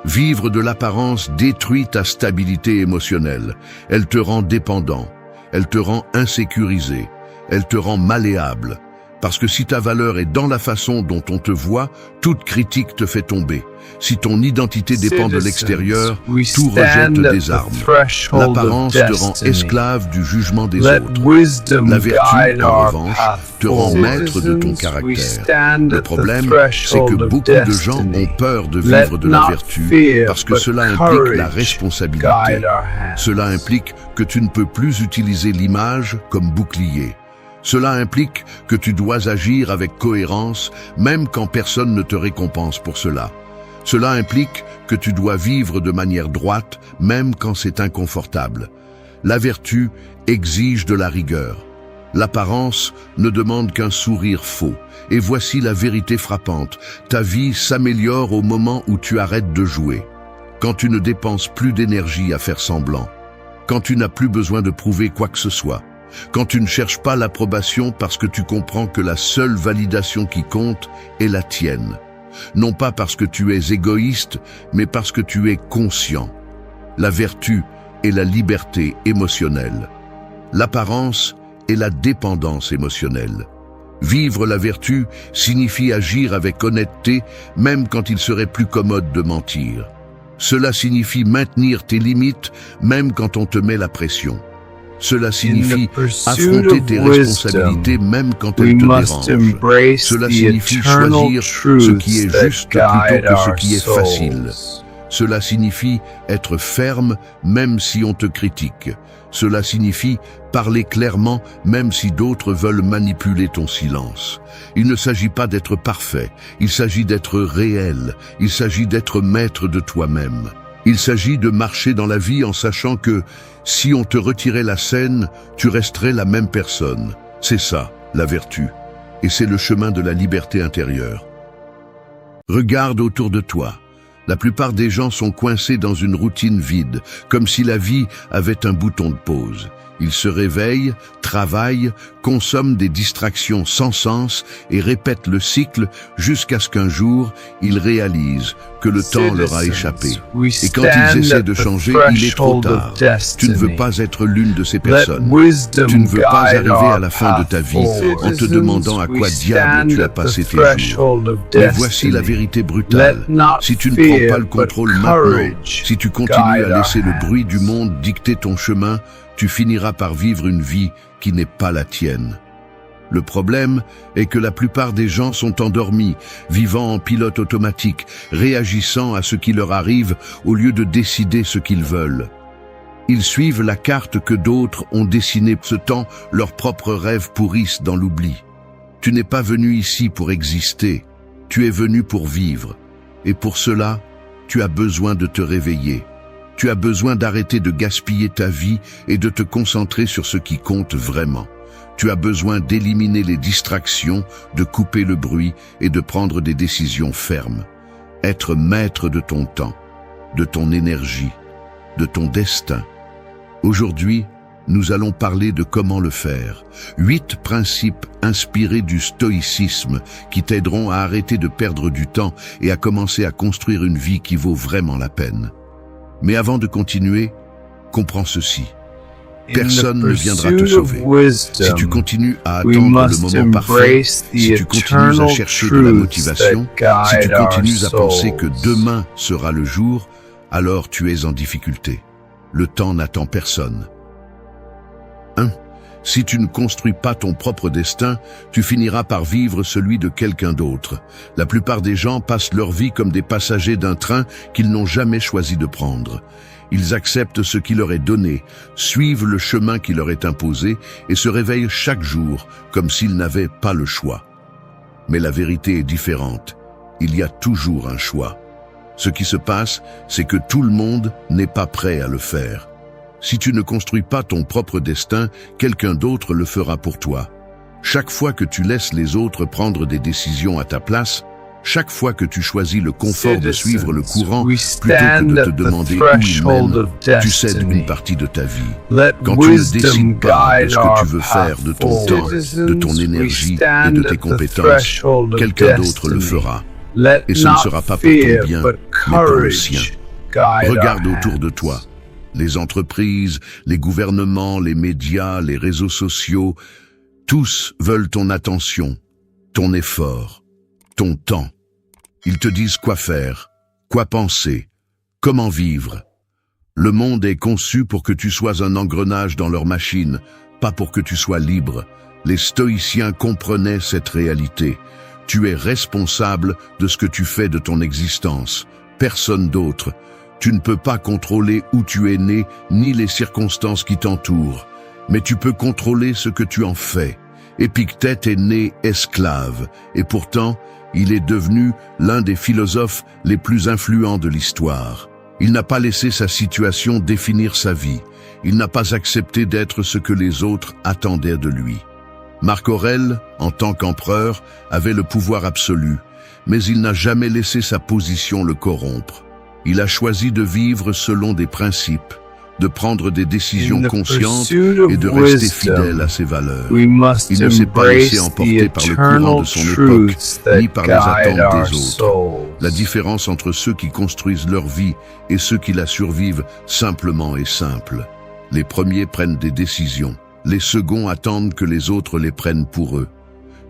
Vivre de l'apparence détruit ta stabilité émotionnelle. Elle te rend dépendant. Elle te rend insécurisé. Elle te rend malléable. Parce que si ta valeur est dans la façon dont on te voit, toute critique te fait tomber. Si ton identité dépend de l'extérieur, tout rejette des armes. L'apparence te rend esclave du jugement des autres. La vertu, en revanche, te rend maître de ton caractère. Le problème, c'est que beaucoup de gens ont peur de vivre de la vertu parce que cela implique la responsabilité. Cela implique que tu ne peux plus utiliser l'image comme bouclier. Cela implique que tu dois agir avec cohérence, même quand personne ne te récompense pour cela. Cela implique que tu dois vivre de manière droite, même quand c'est inconfortable. La vertu exige de la rigueur. L'apparence ne demande qu'un sourire faux. Et voici la vérité frappante. Ta vie s'améliore au moment où tu arrêtes de jouer. Quand tu ne dépenses plus d'énergie à faire semblant. Quand tu n'as plus besoin de prouver quoi que ce soit. Quand tu ne cherches pas l'approbation parce que tu comprends que la seule validation qui compte est la tienne. Non pas parce que tu es égoïste, mais parce que tu es conscient. La vertu est la liberté émotionnelle. L'apparence est la dépendance émotionnelle. Vivre la vertu signifie agir avec honnêteté, même quand il serait plus commode de mentir. Cela signifie maintenir tes limites, même quand on te met la pression. Cela signifie affronter tes responsabilités même quand elles te dérangent. Cela signifie choisir ce qui est juste plutôt que ce qui est facile. Cela signifie être ferme même si on te critique. Cela signifie parler clairement même si d'autres veulent manipuler ton silence. Il ne s'agit pas d'être parfait, il s'agit d'être réel, il s'agit d'être maître de toi-même. Il s'agit de marcher dans la vie en sachant que si on te retirait la scène, tu resterais la même personne. C'est ça, la vertu. Et c'est le chemin de la liberté intérieure. Regarde autour de toi. La plupart des gens sont coincés dans une routine vide, comme si la vie avait un bouton de pause. Ils se réveillent, travaillent, consomment des distractions sans sens et répètent le cycle jusqu'à ce qu'un jour, ils réalisent que le temps leur a échappé. Et quand ils essaient de changer, il est trop tard. Tu ne veux pas être l'une de ces personnes. Tu ne veux pas arriver à la fin de ta vie en te demandant à quoi diable tu as passé tes jours. Mais voici la vérité brutale. Si tu ne prends pas le contrôle maintenant, si tu continues à laisser le bruit du monde dicter ton chemin, tu finiras par vivre une vie qui n'est pas la tienne. Le problème est que la plupart des gens sont endormis, vivant en pilote automatique, réagissant à ce qui leur arrive au lieu de décider ce qu'ils veulent. Ils suivent la carte que d'autres ont dessinée. Ce temps, leurs propres rêves pourrissent dans l'oubli. Tu n'es pas venu ici pour exister, tu es venu pour vivre. Et pour cela, tu as besoin de te réveiller. Tu as besoin d'arrêter de gaspiller ta vie et de te concentrer sur ce qui compte vraiment. Tu as besoin d'éliminer les distractions, de couper le bruit et de prendre des décisions fermes. Être maître de ton temps, de ton énergie, de ton destin. Aujourd'hui, nous allons parler de comment le faire. 8 principes inspirés du stoïcisme qui t'aideront à arrêter de perdre du temps et à commencer à construire une vie qui vaut vraiment la peine. Mais avant de continuer, comprends ceci. personne ne viendra te sauver. Si tu continues à attendre le moment parfait, si tu continues à chercher de la motivation, si tu continues à penser que demain sera le jour, alors tu es en difficulté. Le temps n'attend personne. 1. Si tu ne construis pas ton propre destin, tu finiras par vivre celui de quelqu'un d'autre. La plupart des gens passent leur vie comme des passagers d'un train qu'ils n'ont jamais choisi de prendre. Ils acceptent ce qui leur est donné, suivent le chemin qui leur est imposé et se réveillent chaque jour comme s'ils n'avaient pas le choix. Mais la vérité est différente. Il y a toujours un choix. Ce qui se passe, c'est que tout le monde n'est pas prêt à le faire. Si tu ne construis pas ton propre destin, quelqu'un d'autre le fera pour toi. Chaque fois que tu laisses les autres prendre des décisions à ta place, chaque fois que tu choisis le confort de suivre le courant plutôt que de te demander où il mène, tu cèdes une partie de ta vie. Quand tu ne décides pas de ce que tu veux faire, de ton temps, de ton énergie et de tes compétences, quelqu'un d'autre le fera. Et ce ne sera pas pour ton bien, mais pour le sien. Regarde autour de toi. Les entreprises, les gouvernements, les médias, les réseaux sociaux, tous veulent ton attention, ton effort, ton temps. Ils te disent quoi faire, quoi penser, comment vivre. Le monde est conçu pour que tu sois un engrenage dans leur machine, pas pour que tu sois libre. Les stoïciens comprenaient cette réalité. Tu es responsable de ce que tu fais de ton existence, personne d'autre. Tu ne peux pas contrôler où tu es né, ni les circonstances qui t'entourent, mais tu peux contrôler ce que tu en fais. Épictète est né esclave, et pourtant, il est devenu l'un des philosophes les plus influents de l'histoire. Il n'a pas laissé sa situation définir sa vie. Il n'a pas accepté d'être ce que les autres attendaient de lui. Marc Aurèle, en tant qu'empereur, avait le pouvoir absolu, mais il n'a jamais laissé sa position le corrompre. Il a choisi de vivre selon des principes, de prendre des décisions conscientes et de rester fidèle à ses valeurs. Il ne s'est pas laissé emporter par le courant de son époque, ni par les attentes des autres. La différence entre ceux qui construisent leur vie et ceux qui la survivent simplement est simple. Les premiers prennent des décisions, les seconds attendent que les autres les prennent pour eux.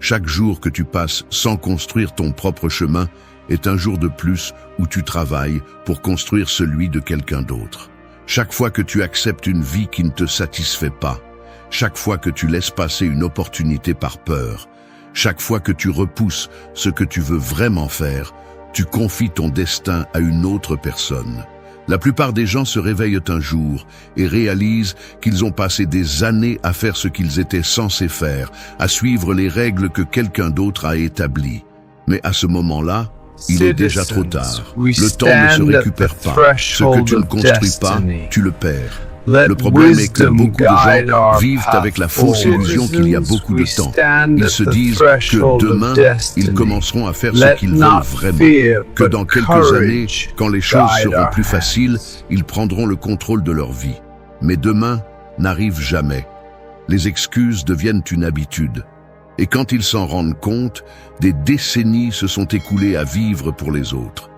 Chaque jour que tu passes sans construire ton propre chemin est un jour de plus où tu travailles pour construire celui de quelqu'un d'autre. Chaque fois que tu acceptes une vie qui ne te satisfait pas, chaque fois que tu laisses passer une opportunité par peur, chaque fois que tu repousses ce que tu veux vraiment faire, tu confies ton destin à une autre personne. La plupart des gens se réveillent un jour et réalisent qu'ils ont passé des années à faire ce qu'ils étaient censés faire, à suivre les règles que quelqu'un d'autre a établies. Mais à ce moment-là, il est déjà trop tard. Le temps ne se récupère pas. Ce que tu ne construis pas, tu le perds. Le problème est que beaucoup de gens vivent avec la fausse illusion qu'il y a beaucoup de temps. Ils se disent que demain, ils commenceront à faire ce qu'ils veulent vraiment, que dans quelques années, quand les choses seront plus faciles, ils prendront le contrôle de leur vie. Mais demain n'arrive jamais. Les excuses deviennent une habitude. Et quand ils s'en rendent compte, des décennies se sont écoulées à vivre pour les autres.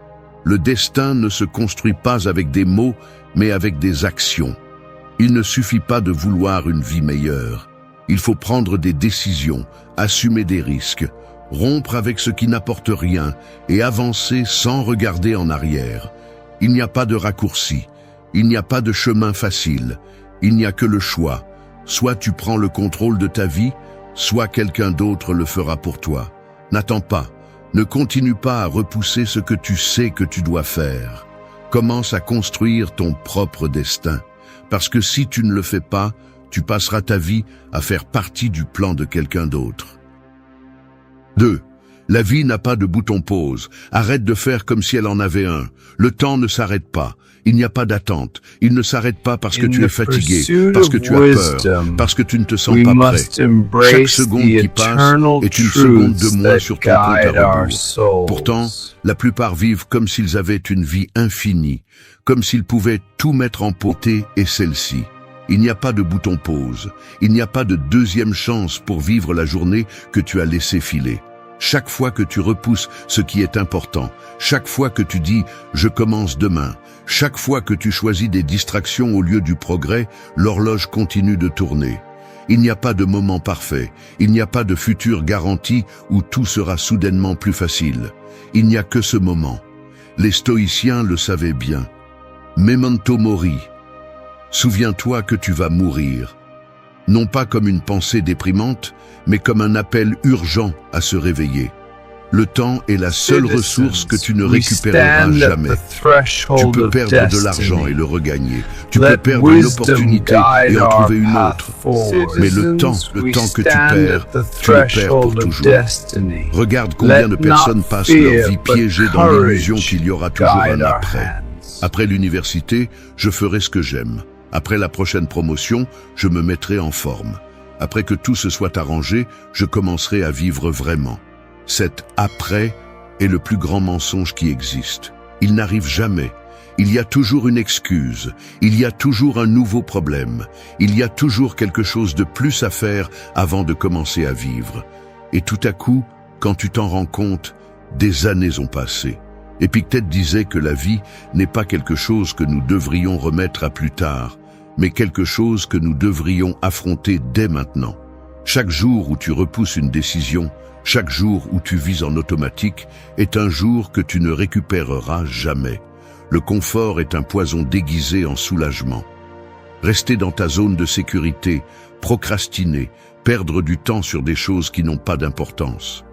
Le destin ne se construit pas avec des mots, mais avec des actions. Il ne suffit pas de vouloir une vie meilleure. Il faut prendre des décisions, assumer des risques, rompre avec ce qui n'apporte rien et avancer sans regarder en arrière. Il n'y a pas de raccourci, il n'y a pas de chemin facile, il n'y a que le choix. Soit tu prends le contrôle de ta vie, soit quelqu'un d'autre le fera pour toi. N'attends pas, ne continue pas à repousser ce que tu sais que tu dois faire. Commence à construire ton propre destin. Parce que si tu ne le fais pas, tu passeras ta vie à faire partie du plan de quelqu'un d'autre. 2. La vie n'a pas de bouton pause. Arrête de faire comme si elle en avait un. Le temps ne s'arrête pas. Il n'y a pas d'attente. Il ne s'arrête pas parce que tu es fatigué, parce que tu as peur, parce que tu ne te sens pas prêt. Chaque seconde qui passe est une seconde de moins sur ton compte à rebours. Pourtant, la plupart vivent comme s'ils avaient une vie infinie, comme s'ils pouvaient tout mettre en potée et celle-ci. Il n'y a pas de bouton pause. Il n'y a pas de deuxième chance pour vivre la journée que tu as laissé filer. Chaque fois que tu repousses ce qui est important, chaque fois que tu dis « je commence demain », Chaque fois que tu choisis des distractions au lieu du progrès, l'horloge continue de tourner. Il n'y a pas de moment parfait, il n'y a pas de futur garanti où tout sera soudainement plus facile. Il n'y a que ce moment. Les stoïciens le savaient bien. Memento mori. Souviens-toi que tu vas mourir. Non pas comme une pensée déprimante, mais comme un appel urgent à se réveiller. Le temps est la seule ressource que tu ne récupéreras jamais. Tu peux perdre de l'argent et le regagner. Tu peux perdre une opportunité et en trouver une autre. Mais le temps que tu perds, tu le perds pour toujours. Regarde combien de personnes passent leur vie piégées dans l'illusion qu'il y aura toujours un après. Après l'université, je ferai ce que j'aime. Après la prochaine promotion, je me mettrai en forme. Après que tout se soit arrangé, je commencerai à vivre vraiment. Cet « après » est le plus grand mensonge qui existe. Il n'arrive jamais. Il y a toujours une excuse. Il y a toujours un nouveau problème. Il y a toujours quelque chose de plus à faire avant de commencer à vivre. Et tout à coup, quand tu t'en rends compte, des années ont passé. Épictète disait que la vie n'est pas quelque chose que nous devrions remettre à plus tard, mais quelque chose que nous devrions affronter dès maintenant. Chaque jour où tu repousses une décision, chaque jour où tu vis en automatique est un jour que tu ne récupéreras jamais. Le confort est un poison déguisé en soulagement. Rester dans ta zone de sécurité, procrastiner, perdre du temps sur des choses qui n'ont pas d'importance.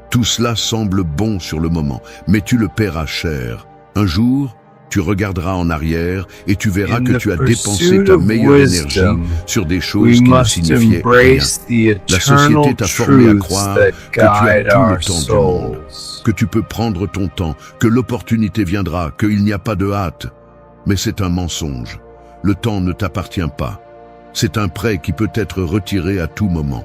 Tout cela semble bon sur le moment, mais tu le paieras cher. Un jour, tu regarderas en arrière et tu verras que tu as dépensé ta meilleure énergie sur des choses qui ne signifiaient rien. La société t'a formé à croire que tu as tout le temps du monde, que tu peux prendre ton temps, que l'opportunité viendra, qu'il n'y a pas de hâte. Mais c'est un mensonge. Le temps ne t'appartient pas. C'est un prêt qui peut être retiré à tout moment.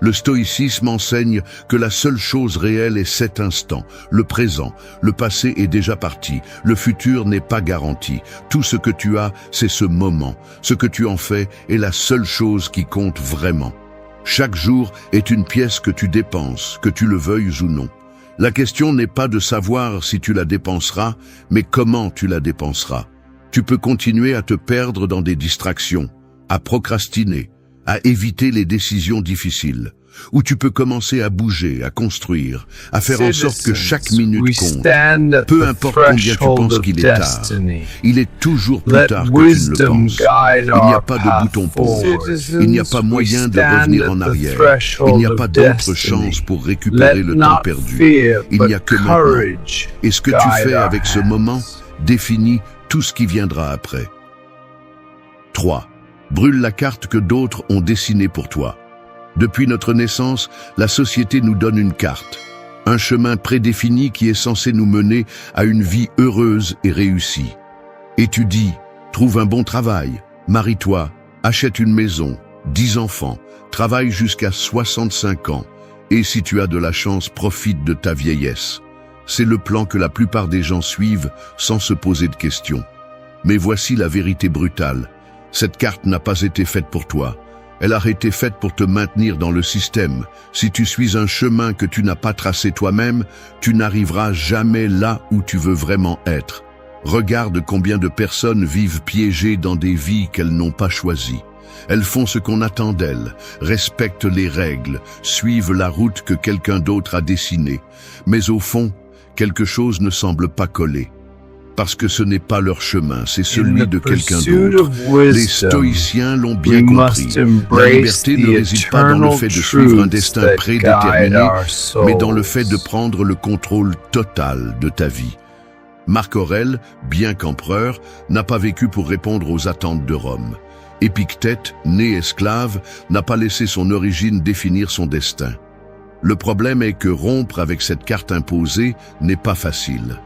Le stoïcisme enseigne que la seule chose réelle est cet instant, le présent. Le passé est déjà parti, le futur n'est pas garanti. Tout ce que tu as, c'est ce moment. Ce que tu en fais est la seule chose qui compte vraiment. Chaque jour est une pièce que tu dépenses, que tu le veuilles ou non. La question n'est pas de savoir si tu la dépenseras, mais comment tu la dépenseras. Tu peux continuer à te perdre dans des distractions, à procrastiner, à éviter les décisions difficiles, ou tu peux commencer à bouger, à construire, à faire en sorte que chaque minute compte. Peu importe combien tu penses qu'il est tard, il est toujours plus tard que tu ne le penses. Il n'y a pas de bouton pause, il n'y a pas moyen de revenir en arrière, il n'y a pas d'autre chance pour récupérer le temps perdu. Il n'y a que maintenant. Et ce que tu fais avec ce moment définit tout ce qui viendra après. 3. Brûle la carte que d'autres ont dessinée pour toi. Depuis notre naissance, la société nous donne une carte, un chemin prédéfini qui est censé nous mener à une vie heureuse et réussie. Étudie, trouve un bon travail, marie-toi, achète une maison, 10 enfants, travaille jusqu'à 65 ans, et si tu as de la chance, profite de ta vieillesse. C'est le plan que la plupart des gens suivent sans se poser de questions. Mais voici la vérité brutale. Cette carte n'a pas été faite pour toi. Elle a été faite pour te maintenir dans le système. Si tu suis un chemin que tu n'as pas tracé toi-même, tu n'arriveras jamais là où tu veux vraiment être. Regarde combien de personnes vivent piégées dans des vies qu'elles n'ont pas choisies. Elles font ce qu'on attend d'elles, respectent les règles, suivent la route que quelqu'un d'autre a dessinée. Mais au fond, quelque chose ne semble pas coller. Parce que ce n'est pas leur chemin, c'est celui de quelqu'un d'autre. Les stoïciens l'ont bien compris. La liberté ne réside pas dans le fait de suivre un destin prédéterminé, mais dans le fait de prendre le contrôle total de ta vie. Marc Aurèle, bien qu'empereur, n'a pas vécu pour répondre aux attentes de Rome. Épictète, né esclave, n'a pas laissé son origine définir son destin. Le problème est que rompre avec cette carte imposée n'est pas facile.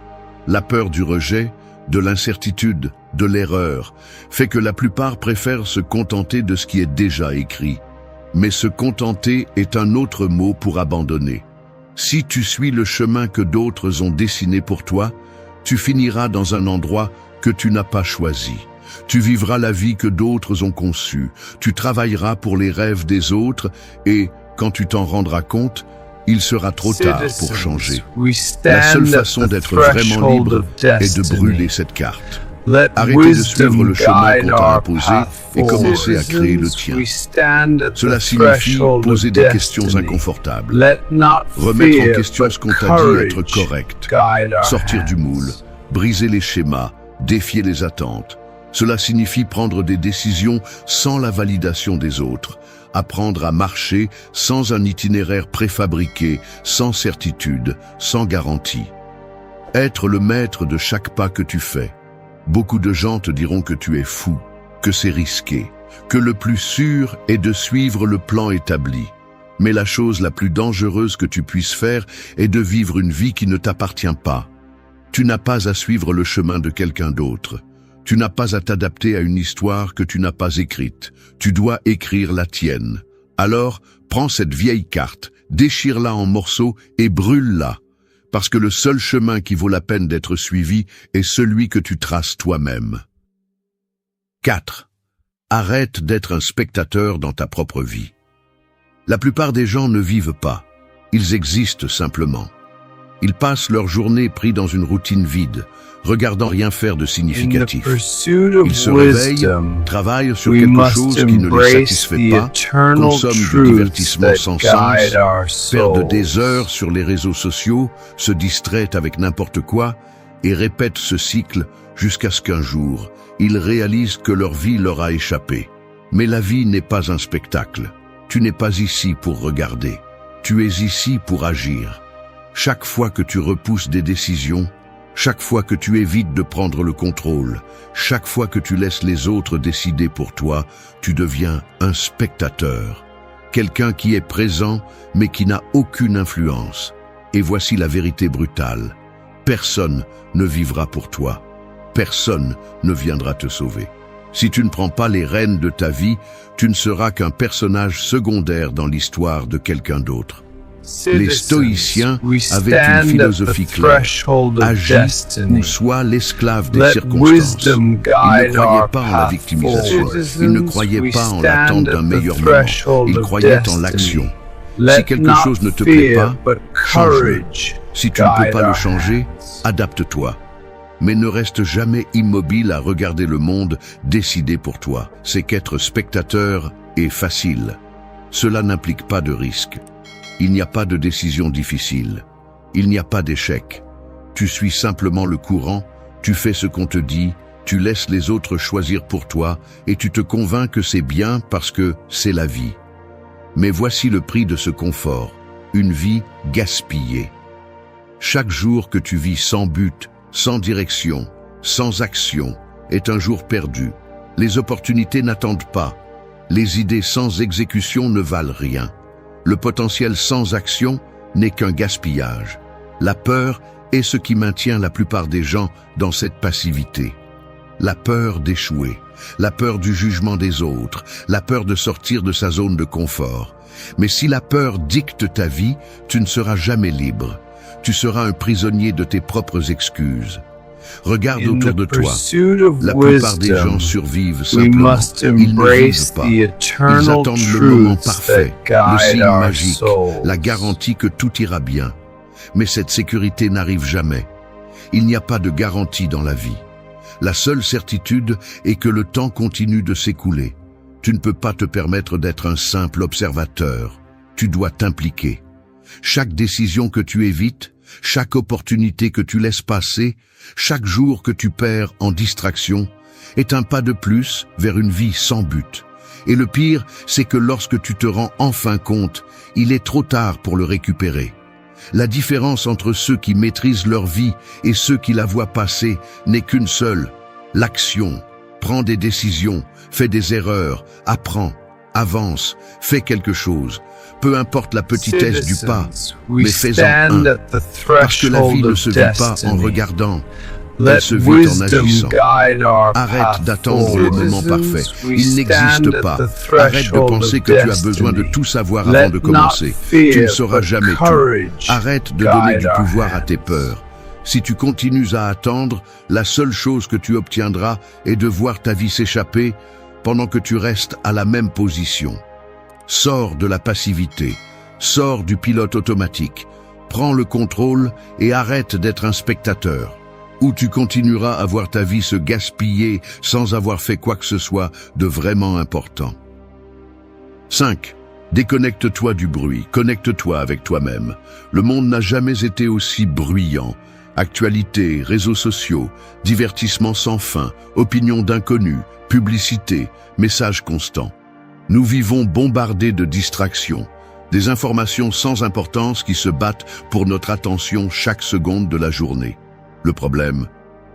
La peur du rejet, de l'incertitude, de l'erreur, fait que la plupart préfèrent se contenter de ce qui est déjà écrit. Mais se contenter est un autre mot pour abandonner. Si tu suis le chemin que d'autres ont dessiné pour toi, tu finiras dans un endroit que tu n'as pas choisi. Tu vivras la vie que d'autres ont conçue. Tu travailleras pour les rêves des autres et, quand tu t'en rendras compte, il sera trop tard pour changer. La seule façon d'être vraiment libre est de brûler cette carte. Arrêtez de suivre le chemin qu'on t'a imposé et commencez à créer le tien. Cela signifie poser des questions inconfortables, remettre en question ce qu'on t'a dit être correct, sortir du moule, briser les schémas, défier les attentes. Cela signifie prendre des décisions sans la validation des autres, apprendre à marcher sans un itinéraire préfabriqué, sans certitude, sans garantie. Être le maître de chaque pas que tu fais. Beaucoup de gens te diront que tu es fou, que c'est risqué, que le plus sûr est de suivre le plan établi. Mais la chose la plus dangereuse que tu puisses faire est de vivre une vie qui ne t'appartient pas. Tu n'as pas à suivre le chemin de quelqu'un d'autre. Tu n'as pas à t'adapter à une histoire que tu n'as pas écrite. Tu dois écrire la tienne. Alors, prends cette vieille carte, déchire-la en morceaux et brûle-la. Parce que le seul chemin qui vaut la peine d'être suivi est celui que tu traces toi-même. 4. Arrête d'être un spectateur dans ta propre vie. La plupart des gens ne vivent pas. Ils existent simplement. Ils passent leur journée pris dans une routine vide, regardant rien faire de significatif. Ils se réveillent, travaillent sur quelque chose qui ne les satisfait pas, consomment du divertissement sans sens, perdent des heures sur les réseaux sociaux, se distraient avec n'importe quoi et répètent ce cycle jusqu'à ce qu'un jour, ils réalisent que leur vie leur a échappé. Mais la vie n'est pas un spectacle. Tu n'es pas ici pour regarder. Tu es ici pour agir. Chaque fois que tu repousses des décisions, chaque fois que tu évites de prendre le contrôle, chaque fois que tu laisses les autres décider pour toi, tu deviens un spectateur. Quelqu'un qui est présent, mais qui n'a aucune influence. Et voici la vérité brutale. Personne ne vivra pour toi. Personne ne viendra te sauver. Si tu ne prends pas les rênes de ta vie, tu ne seras qu'un personnage secondaire dans l'histoire de quelqu'un d'autre. Les stoïciens avaient une philosophie claire. Agis ou sois l'esclave des circonstances. Ils ne croyaient pas en la victimisation. Ils ne croyaient pas en l'attente d'un meilleur moment. Ils croyaient en l'action. Si quelque chose ne te plaît pas, change-le. Si tu ne peux pas le changer, adapte-toi. Mais ne reste jamais immobile à regarder le monde décider pour toi. C'est qu'être spectateur est facile. Cela n'implique pas de risque. Il n'y a pas de décision difficile. Il n'y a pas d'échec. Tu suis simplement le courant, tu fais ce qu'on te dit, tu laisses les autres choisir pour toi et tu te convaincs que c'est bien parce que c'est la vie. Mais voici le prix de ce confort, une vie gaspillée. Chaque jour que tu vis sans but, sans direction, sans action, est un jour perdu. Les opportunités n'attendent pas. Les idées sans exécution ne valent rien. Le potentiel sans action n'est qu'un gaspillage. La peur est ce qui maintient la plupart des gens dans cette passivité. La peur d'échouer, la peur du jugement des autres, la peur de sortir de sa zone de confort. Mais si la peur dicte ta vie, tu ne seras jamais libre. Tu seras un prisonnier de tes propres excuses. Regarde autour de toi. La plupart des gens survivent simplement. Ils ne vivent pas. Ils attendent le moment parfait, le signe magique, la garantie que tout ira bien. Mais cette sécurité n'arrive jamais. Il n'y a pas de garantie dans la vie. La seule certitude est que le temps continue de s'écouler. Tu ne peux pas te permettre d'être un simple observateur. Tu dois t'impliquer. Chaque décision que tu évites, chaque opportunité que tu laisses passer, chaque jour que tu perds en distraction, est un pas de plus vers une vie sans but. Et le pire, c'est que lorsque tu te rends enfin compte, il est trop tard pour le récupérer. La différence entre ceux qui maîtrisent leur vie et ceux qui la voient passer n'est qu'une seule, l'action. Prends des décisions, fais des erreurs, apprends, avance, fais quelque chose. Peu importe la petitesse du pas, mais fais-en un. Parce que la vie ne se vit pas en regardant, elle se vit en agissant. Arrête d'attendre le moment parfait. Il n'existe pas. Arrête de penser que tu as besoin de tout savoir avant de commencer. Tu ne sauras jamais tout. Arrête de donner du pouvoir à tes peurs. Si tu continues à attendre, la seule chose que tu obtiendras est de voir ta vie s'échapper pendant que tu restes à la même position. Sors de la passivité, sors du pilote automatique, prends le contrôle et arrête d'être un spectateur. ou tu continueras à voir ta vie se gaspiller sans avoir fait quoi que ce soit de vraiment important. 5. Déconnecte-toi du bruit, connecte-toi avec toi-même. Le monde n'a jamais été aussi bruyant. Actualité, réseaux sociaux, divertissements sans fin, opinions d'inconnus, publicité, messages constants. Nous vivons bombardés de distractions, des informations sans importance qui se battent pour notre attention chaque seconde de la journée. Le problème,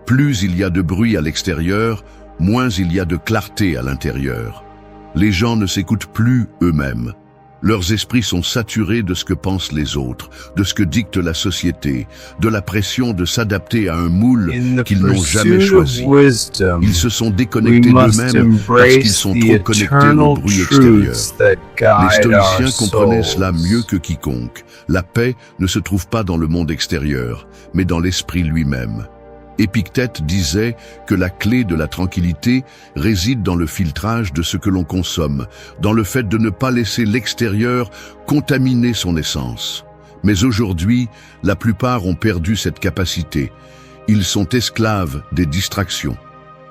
plus il y a de bruit à l'extérieur, moins il y a de clarté à l'intérieur. Les gens ne s'écoutent plus eux-mêmes. Leurs esprits sont saturés de ce que pensent les autres, de ce que dicte la société, de la pression de s'adapter à un moule qu'ils n'ont jamais choisi. Ils se sont déconnectés d'eux-mêmes parce qu'ils sont trop connectés au bruit extérieur. Les stoïciens comprenaient cela mieux que quiconque. La paix ne se trouve pas dans le monde extérieur, mais dans l'esprit lui-même. Épictète disait que la clé de la tranquillité réside dans le filtrage de ce que l'on consomme, dans le fait de ne pas laisser l'extérieur contaminer son essence. Mais aujourd'hui, la plupart ont perdu cette capacité. Ils sont esclaves des distractions.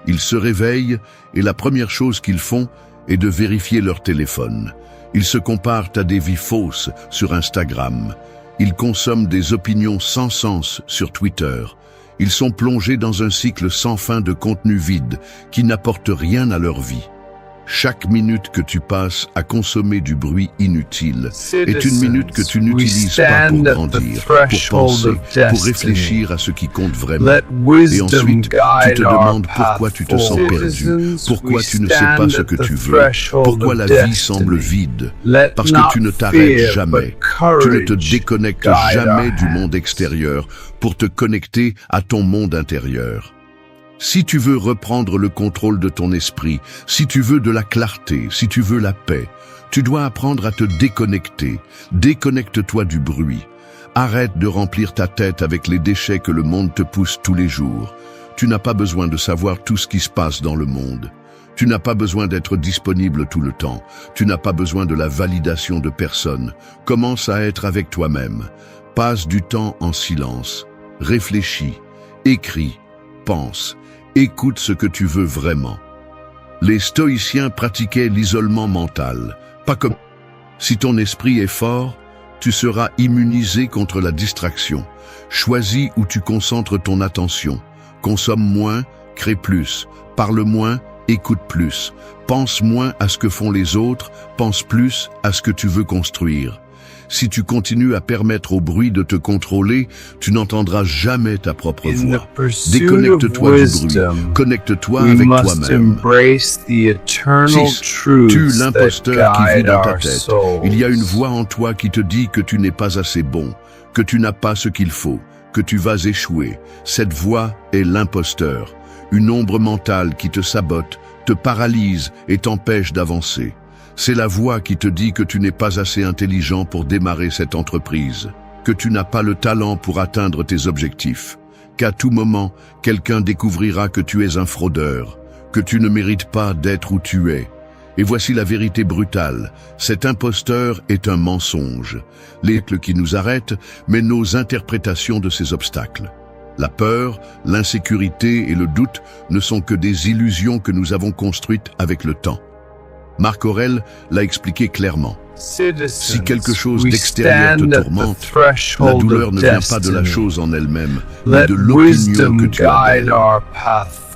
Ils se réveillent et la première chose qu'ils font est de vérifier leur téléphone. Ils se comparent à des vies fausses sur Instagram. Ils consomment des opinions sans sens sur Twitter. Ils sont plongés dans un cycle sans fin de contenu vide qui n'apporte rien à leur vie. Chaque minute que tu passes à consommer du bruit inutile est une minute que tu n'utilises pas pour grandir, pour penser, pour réfléchir à ce qui compte vraiment. Et ensuite, tu te demandes pourquoi tu te sens perdu, pourquoi tu ne sais pas ce que tu veux, pourquoi la vie semble vide, parce que tu ne t'arrêtes jamais, tu ne te déconnectes jamais du monde extérieur pour te connecter à ton monde intérieur. Si tu veux reprendre le contrôle de ton esprit, si tu veux de la clarté, si tu veux la paix, tu dois apprendre à te déconnecter. Déconnecte-toi du bruit. Arrête de remplir ta tête avec les déchets que le monde te pousse tous les jours. Tu n'as pas besoin de savoir tout ce qui se passe dans le monde. Tu n'as pas besoin d'être disponible tout le temps. Tu n'as pas besoin de la validation de personne. Commence à être avec toi-même. Passe du temps en silence. Réfléchis. Écris. Pense. Écoute ce que tu veux vraiment. Les stoïciens pratiquaient l'isolement mental. Pas comme... Si ton esprit est fort, tu seras immunisé contre la distraction. Choisis où tu concentres ton attention. Consomme moins, crée plus. Parle moins, écoute plus. Pense moins à ce que font les autres, pense plus à ce que tu veux construire. Si tu continues à permettre au bruit de te contrôler, tu n'entendras jamais ta propre voix. Déconnecte-toi du bruit, connecte-toi avec toi-même. 6. Tue l'imposteur qui vit dans ta tête. Il y a une voix en toi qui te dit que tu n'es pas assez bon, que tu n'as pas ce qu'il faut, que tu vas échouer. Cette voix est l'imposteur, une ombre mentale qui te sabote, te paralyse et t'empêche d'avancer. C'est la voix qui te dit que tu n'es pas assez intelligent pour démarrer cette entreprise, que tu n'as pas le talent pour atteindre tes objectifs, qu'à tout moment, quelqu'un découvrira que tu es un fraudeur, que tu ne mérites pas d'être où tu es. Et voici la vérité brutale, cet imposteur est un mensonge, l'obstacle qui nous arrête, mais nos interprétations de ces obstacles. La peur, l'insécurité et le doute ne sont que des illusions que nous avons construites avec le temps. Marc Aurèle l'a expliqué clairement. Si quelque chose d'extérieur te tourmente, la douleur ne vient pas de la chose en elle-même, mais de l'opinion que tu as d'elle.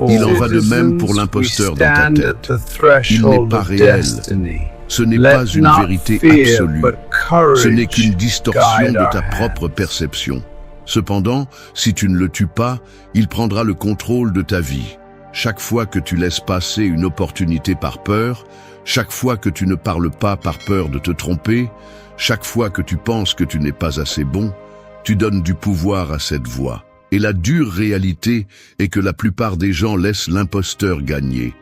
Il en va de même pour l'imposteur dans ta tête. Il n'est pas réel. Ce n'est pas une vérité absolue. Ce n'est qu'une distorsion de ta propre perception. Cependant, si tu ne le tues pas, il prendra le contrôle de ta vie. Chaque fois que tu laisses passer une opportunité par peur, chaque fois que tu ne parles pas par peur de te tromper, chaque fois que tu penses que tu n'es pas assez bon, tu donnes du pouvoir à cette voix. Et la dure réalité est que la plupart des gens laissent l'imposteur gagner.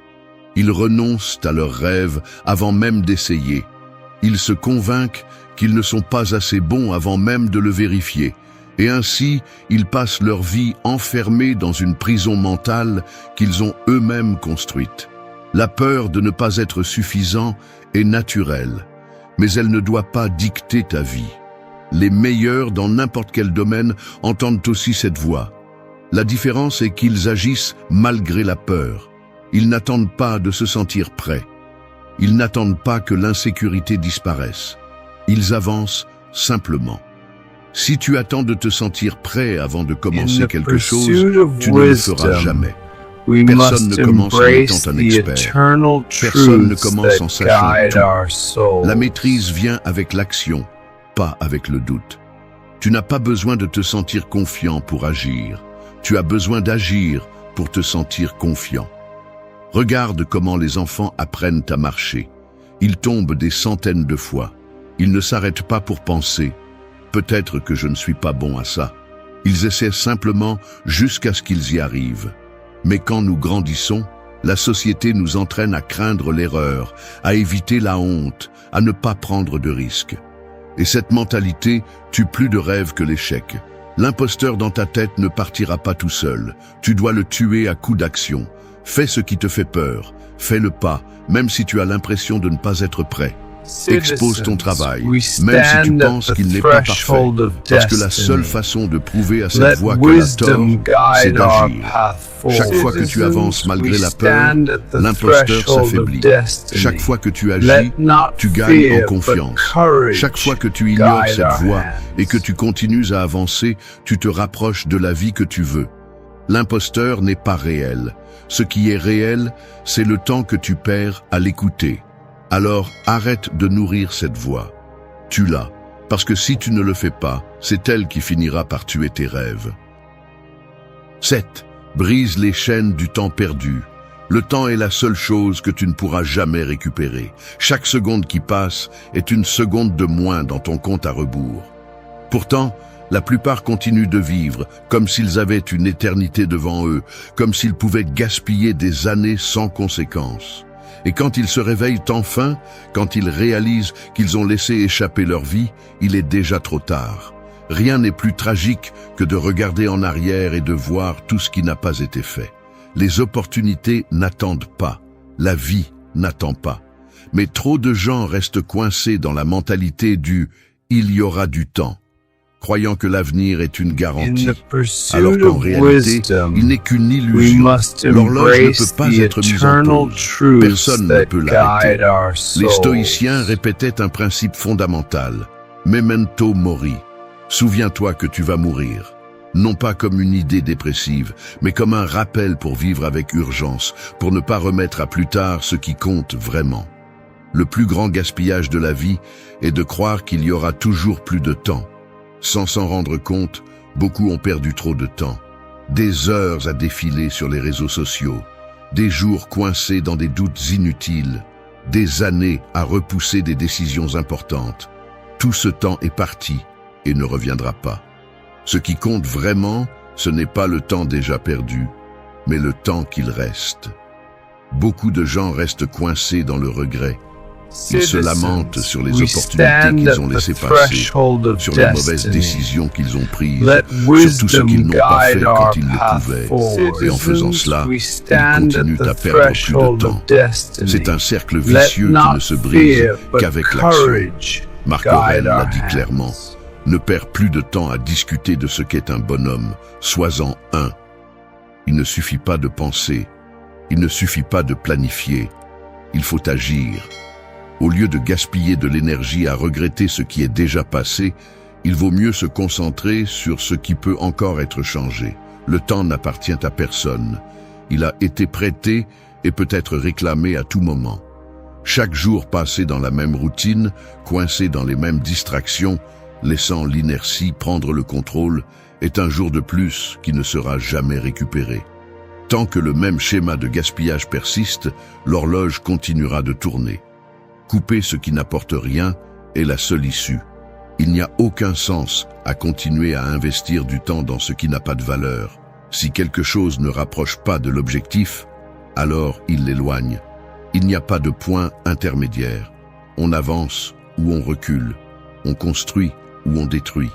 Ils renoncent à leurs rêves avant même d'essayer. Ils se convainquent qu'ils ne sont pas assez bons avant même de le vérifier. Et ainsi, ils passent leur vie enfermés dans une prison mentale qu'ils ont eux-mêmes construite. La peur de ne pas être suffisant est naturelle, mais elle ne doit pas dicter ta vie. Les meilleurs dans n'importe quel domaine entendent aussi cette voix. La différence est qu'ils agissent malgré la peur. Ils n'attendent pas de se sentir prêts. Ils n'attendent pas que l'insécurité disparaisse. Ils avancent simplement. Si tu attends de te sentir prêt avant de commencer quelque chose, tu ne le feras jamais. Personne ne commence en étant un expert. Personne ne commence en sachant tout. La maîtrise vient avec l'action, pas avec le doute. Tu n'as pas besoin de te sentir confiant pour agir. Tu as besoin d'agir pour te sentir confiant. Regarde comment les enfants apprennent à marcher. Ils tombent des centaines de fois. Ils ne s'arrêtent pas pour penser « peut-être que je ne suis pas bon à ça ». Ils essaient simplement jusqu'à ce qu'ils y arrivent. Mais quand nous grandissons, la société nous entraîne à craindre l'erreur, à éviter la honte, à ne pas prendre de risques. Et cette mentalité tue plus de rêves que l'échec. L'imposteur dans ta tête ne partira pas tout seul. Tu dois le tuer à coups d'action. Fais ce qui te fait peur. Fais le pas, même si tu as l'impression de ne pas être prêt. Expose ton travail, même si tu penses qu'il n'est pas parfait, parce que la seule façon de prouver à cette voix que la tort, c'est d'agir. Chaque fois que tu avances malgré la peur, l'imposteur s'affaiblit. Chaque fois que tu agis, tu gagnes en confiance. Chaque fois que tu ignores cette voix et que tu continues à avancer, tu te rapproches de la vie que tu veux. L'imposteur n'est pas réel. Ce qui est réel, c'est le temps que tu perds à l'écouter. Alors arrête de nourrir cette voix. Tue-la, parce que si tu ne le fais pas, c'est elle qui finira par tuer tes rêves. 7. Brise les chaînes du temps perdu. Le temps est la seule chose que tu ne pourras jamais récupérer. Chaque seconde qui passe est une seconde de moins dans ton compte à rebours. Pourtant, la plupart continuent de vivre comme s'ils avaient une éternité devant eux, comme s'ils pouvaient gaspiller des années sans conséquence. Et quand ils se réveillent enfin, quand ils réalisent qu'ils ont laissé échapper leur vie, il est déjà trop tard. Rien n'est plus tragique que de regarder en arrière et de voir tout ce qui n'a pas été fait. Les opportunités n'attendent pas. La vie n'attend pas. Mais trop de gens restent coincés dans la mentalité du « il y aura du temps », croyant que l'avenir est une garantie, alors qu'en réalité, il n'est qu'une illusion. L'horloge ne peut pas être mise en pause. Personne ne peut l'arrêter. Les stoïciens répétaient un principe fondamental. Memento mori. Souviens-toi que tu vas mourir. Non pas comme une idée dépressive, mais comme un rappel pour vivre avec urgence, pour ne pas remettre à plus tard ce qui compte vraiment. Le plus grand gaspillage de la vie est de croire qu'il y aura toujours plus de temps. Sans s'en rendre compte, beaucoup ont perdu trop de temps. Des heures à défiler sur les réseaux sociaux, des jours coincés dans des doutes inutiles, des années à repousser des décisions importantes. Tout ce temps est parti et ne reviendra pas. Ce qui compte vraiment, ce n'est pas le temps déjà perdu, mais le temps qu'il reste. Beaucoup de gens restent coincés dans le regret. Ils se lamentent sur les opportunités qu'ils ont laissées passer, sur les mauvaises décisions qu'ils ont prises, sur tout ce qu'ils n'ont pas fait quand ils le pouvaient. Et en faisant cela, ils continuent à perdre plus de temps. C'est un cercle vicieux qui ne se brise qu'avec l'action. Marc Aurèle l'a dit clairement. Ne perds plus de temps à discuter de ce qu'est un bonhomme, sois-en un. Il ne suffit pas de penser, il ne suffit pas de planifier, il faut agir. Au lieu de gaspiller de l'énergie à regretter ce qui est déjà passé, il vaut mieux se concentrer sur ce qui peut encore être changé. Le temps n'appartient à personne. Il a été prêté et peut être réclamé à tout moment. Chaque jour passé dans la même routine, coincé dans les mêmes distractions, laissant l'inertie prendre le contrôle, est un jour de plus qui ne sera jamais récupéré. Tant que le même schéma de gaspillage persiste, l'horloge continuera de tourner. Couper ce qui n'apporte rien est la seule issue. Il n'y a aucun sens à continuer à investir du temps dans ce qui n'a pas de valeur. Si quelque chose ne rapproche pas de l'objectif, alors il l'éloigne. Il n'y a pas de point intermédiaire. On avance ou on recule. On construit ou on détruit.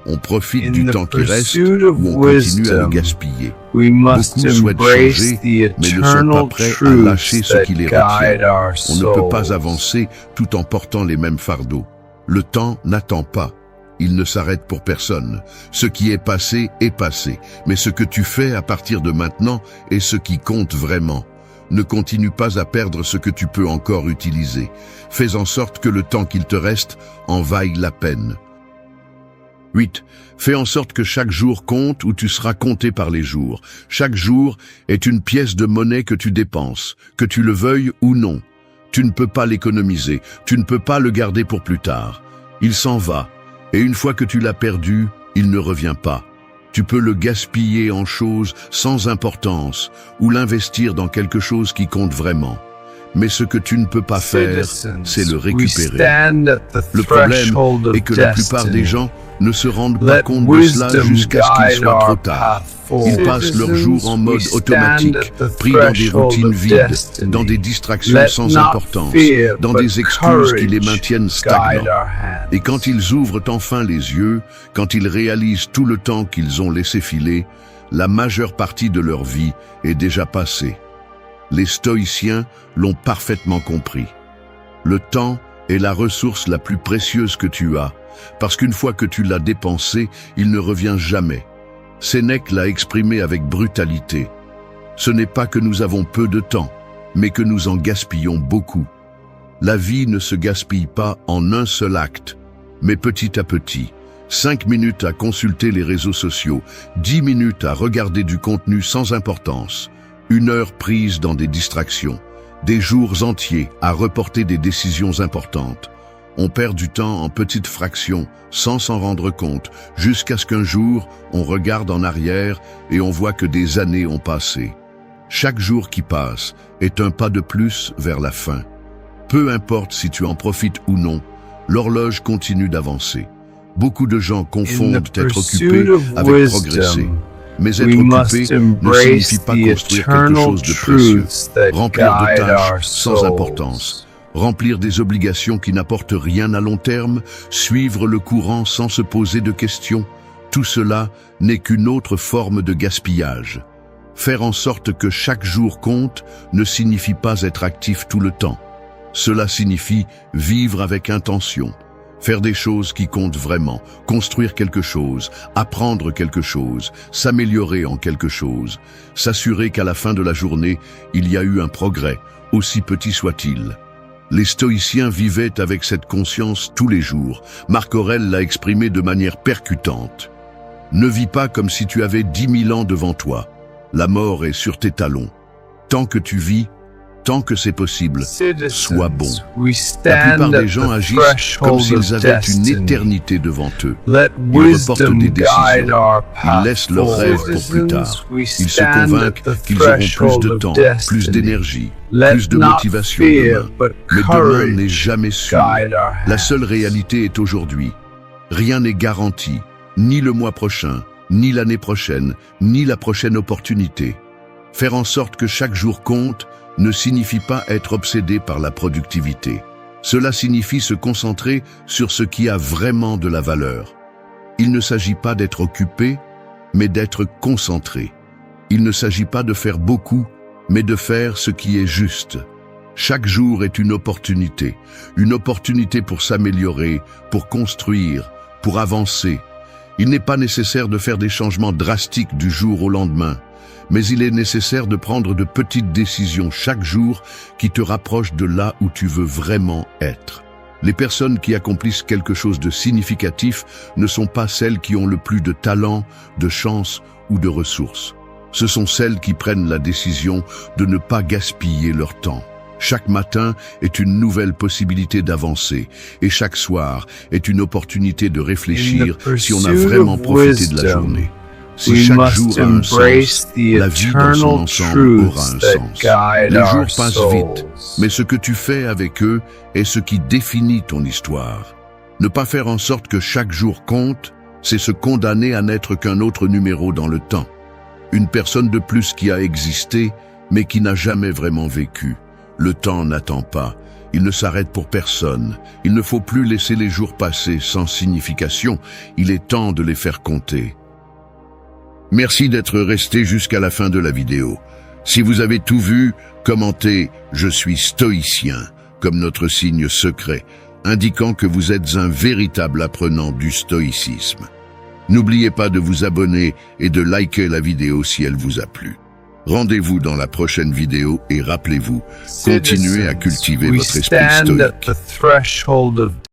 On profite du temps qui reste ou on continue à le gaspiller. Beaucoup souhaitent changer, mais ne sont pas prêts à lâcher ce qui les retient. On ne peut pas avancer tout en portant les mêmes fardeaux. Le temps n'attend pas. Il ne s'arrête pour personne. Ce qui est passé, mais ce que tu fais à partir de maintenant est ce qui compte vraiment. Ne continue pas à perdre ce que tu peux encore utiliser. Fais en sorte que le temps qu'il te reste en vaille la peine. 8. Fais en sorte que chaque jour compte ou tu seras compté par les jours. Chaque jour est une pièce de monnaie que tu dépenses, que tu le veuilles ou non. Tu ne peux pas l'économiser, tu ne peux pas le garder pour plus tard. Il s'en va, et une fois que tu l'as perdu, il ne revient pas. Tu peux le gaspiller en choses sans importance ou l'investir dans quelque chose qui compte vraiment. Mais ce que tu ne peux pas faire, c'est le récupérer. Le problème est que la plupart des gens ne se rendent pas compte de cela jusqu'à ce qu'il soit trop tard. Ils passent leur jour en mode automatique, pris dans des routines vides, dans des distractions sans importance, dans des excuses qui les maintiennent stagnants. Et quand ils ouvrent enfin les yeux, quand ils réalisent tout le temps qu'ils ont laissé filer, la majeure partie de leur vie est déjà passée. Les stoïciens l'ont parfaitement compris. Le temps est la ressource la plus précieuse que tu as, parce qu'une fois que tu l'as dépensé, il ne revient jamais. Sénèque l'a exprimé avec brutalité. Ce n'est pas que nous avons peu de temps, mais que nous en gaspillons beaucoup. La vie ne se gaspille pas en un seul acte, mais petit à petit. 5 minutes à consulter les réseaux sociaux, 10 minutes à regarder du contenu sans importance, 1 heure prise dans des distractions, des jours entiers à reporter des décisions importantes. On perd du temps en petites fractions, sans s'en rendre compte, jusqu'à ce qu'un jour, on regarde en arrière et on voit que des années ont passé. Chaque jour qui passe est un pas de plus vers la fin. Peu importe si tu en profites ou non, l'horloge continue d'avancer. Beaucoup de gens confondent être occupé avec progresser. Mais être occupé ne signifie pas construire quelque chose de précieux, remplir de tâches sans importance, remplir des obligations qui n'apportent rien à long terme, suivre le courant sans se poser de questions. Tout cela n'est qu'une autre forme de gaspillage. Faire en sorte que chaque jour compte ne signifie pas être actif tout le temps. Cela signifie vivre avec intention. Faire des choses qui comptent vraiment, construire quelque chose, apprendre quelque chose, s'améliorer en quelque chose, s'assurer qu'à la fin de la journée, il y a eu un progrès, aussi petit soit-il. Les stoïciens vivaient avec cette conscience tous les jours. Marc Aurèle l'a exprimé de manière percutante. Ne vis pas comme si tu avais 10 000 ans devant toi. La mort est sur tes talons. Tant que tu vis, tant que c'est possible, sois bon. La plupart des gens agissent comme s'ils avaient une éternité devant eux. Ils reportent des décisions. Ils laissent leurs rêves pour plus tard. Ils se convainquent qu'ils auront plus de temps, plus d'énergie, plus de motivation demain. Mais demain n'est jamais sûr. La seule réalité est aujourd'hui. Rien n'est garanti, ni le mois prochain, ni l'année prochaine, ni la prochaine opportunité. Faire en sorte que chaque jour compte ne signifie pas être obsédé par la productivité. Cela signifie se concentrer sur ce qui a vraiment de la valeur. Il ne s'agit pas d'être occupé, mais d'être concentré. Il ne s'agit pas de faire beaucoup, mais de faire ce qui est juste. Chaque jour est une opportunité pour s'améliorer, pour construire, pour avancer. Il n'est pas nécessaire de faire des changements drastiques du jour au lendemain. Mais il est nécessaire de prendre de petites décisions chaque jour qui te rapprochent de là où tu veux vraiment être. Les personnes qui accomplissent quelque chose de significatif ne sont pas celles qui ont le plus de talent, de chance ou de ressources. Ce sont celles qui prennent la décision de ne pas gaspiller leur temps. Chaque matin est une nouvelle possibilité d'avancer et chaque soir est une opportunité de réfléchir si on a vraiment profité de la journée. Si chaque jour a un sens, la vie dans son ensemble aura un sens. Les jours passent vite, mais ce que tu fais avec eux est ce qui définit ton histoire. Ne pas faire en sorte que chaque jour compte, c'est se condamner à n'être qu'un autre numéro dans le temps. Une personne de plus qui a existé, mais qui n'a jamais vraiment vécu. Le temps n'attend pas. Il ne s'arrête pour personne. Il ne faut plus laisser les jours passer sans signification. Il est temps de les faire compter. Merci d'être resté jusqu'à la fin de la vidéo. Si vous avez tout vu, commentez « Je suis stoïcien » comme notre signe secret. indiquant que vous êtes un véritable apprenant du stoïcisme. N'oubliez pas de vous abonner et de liker la vidéo si elle vous a plu. Rendez-vous dans la prochaine vidéo et rappelez-vous, continuez à cultiver votre esprit stoïque.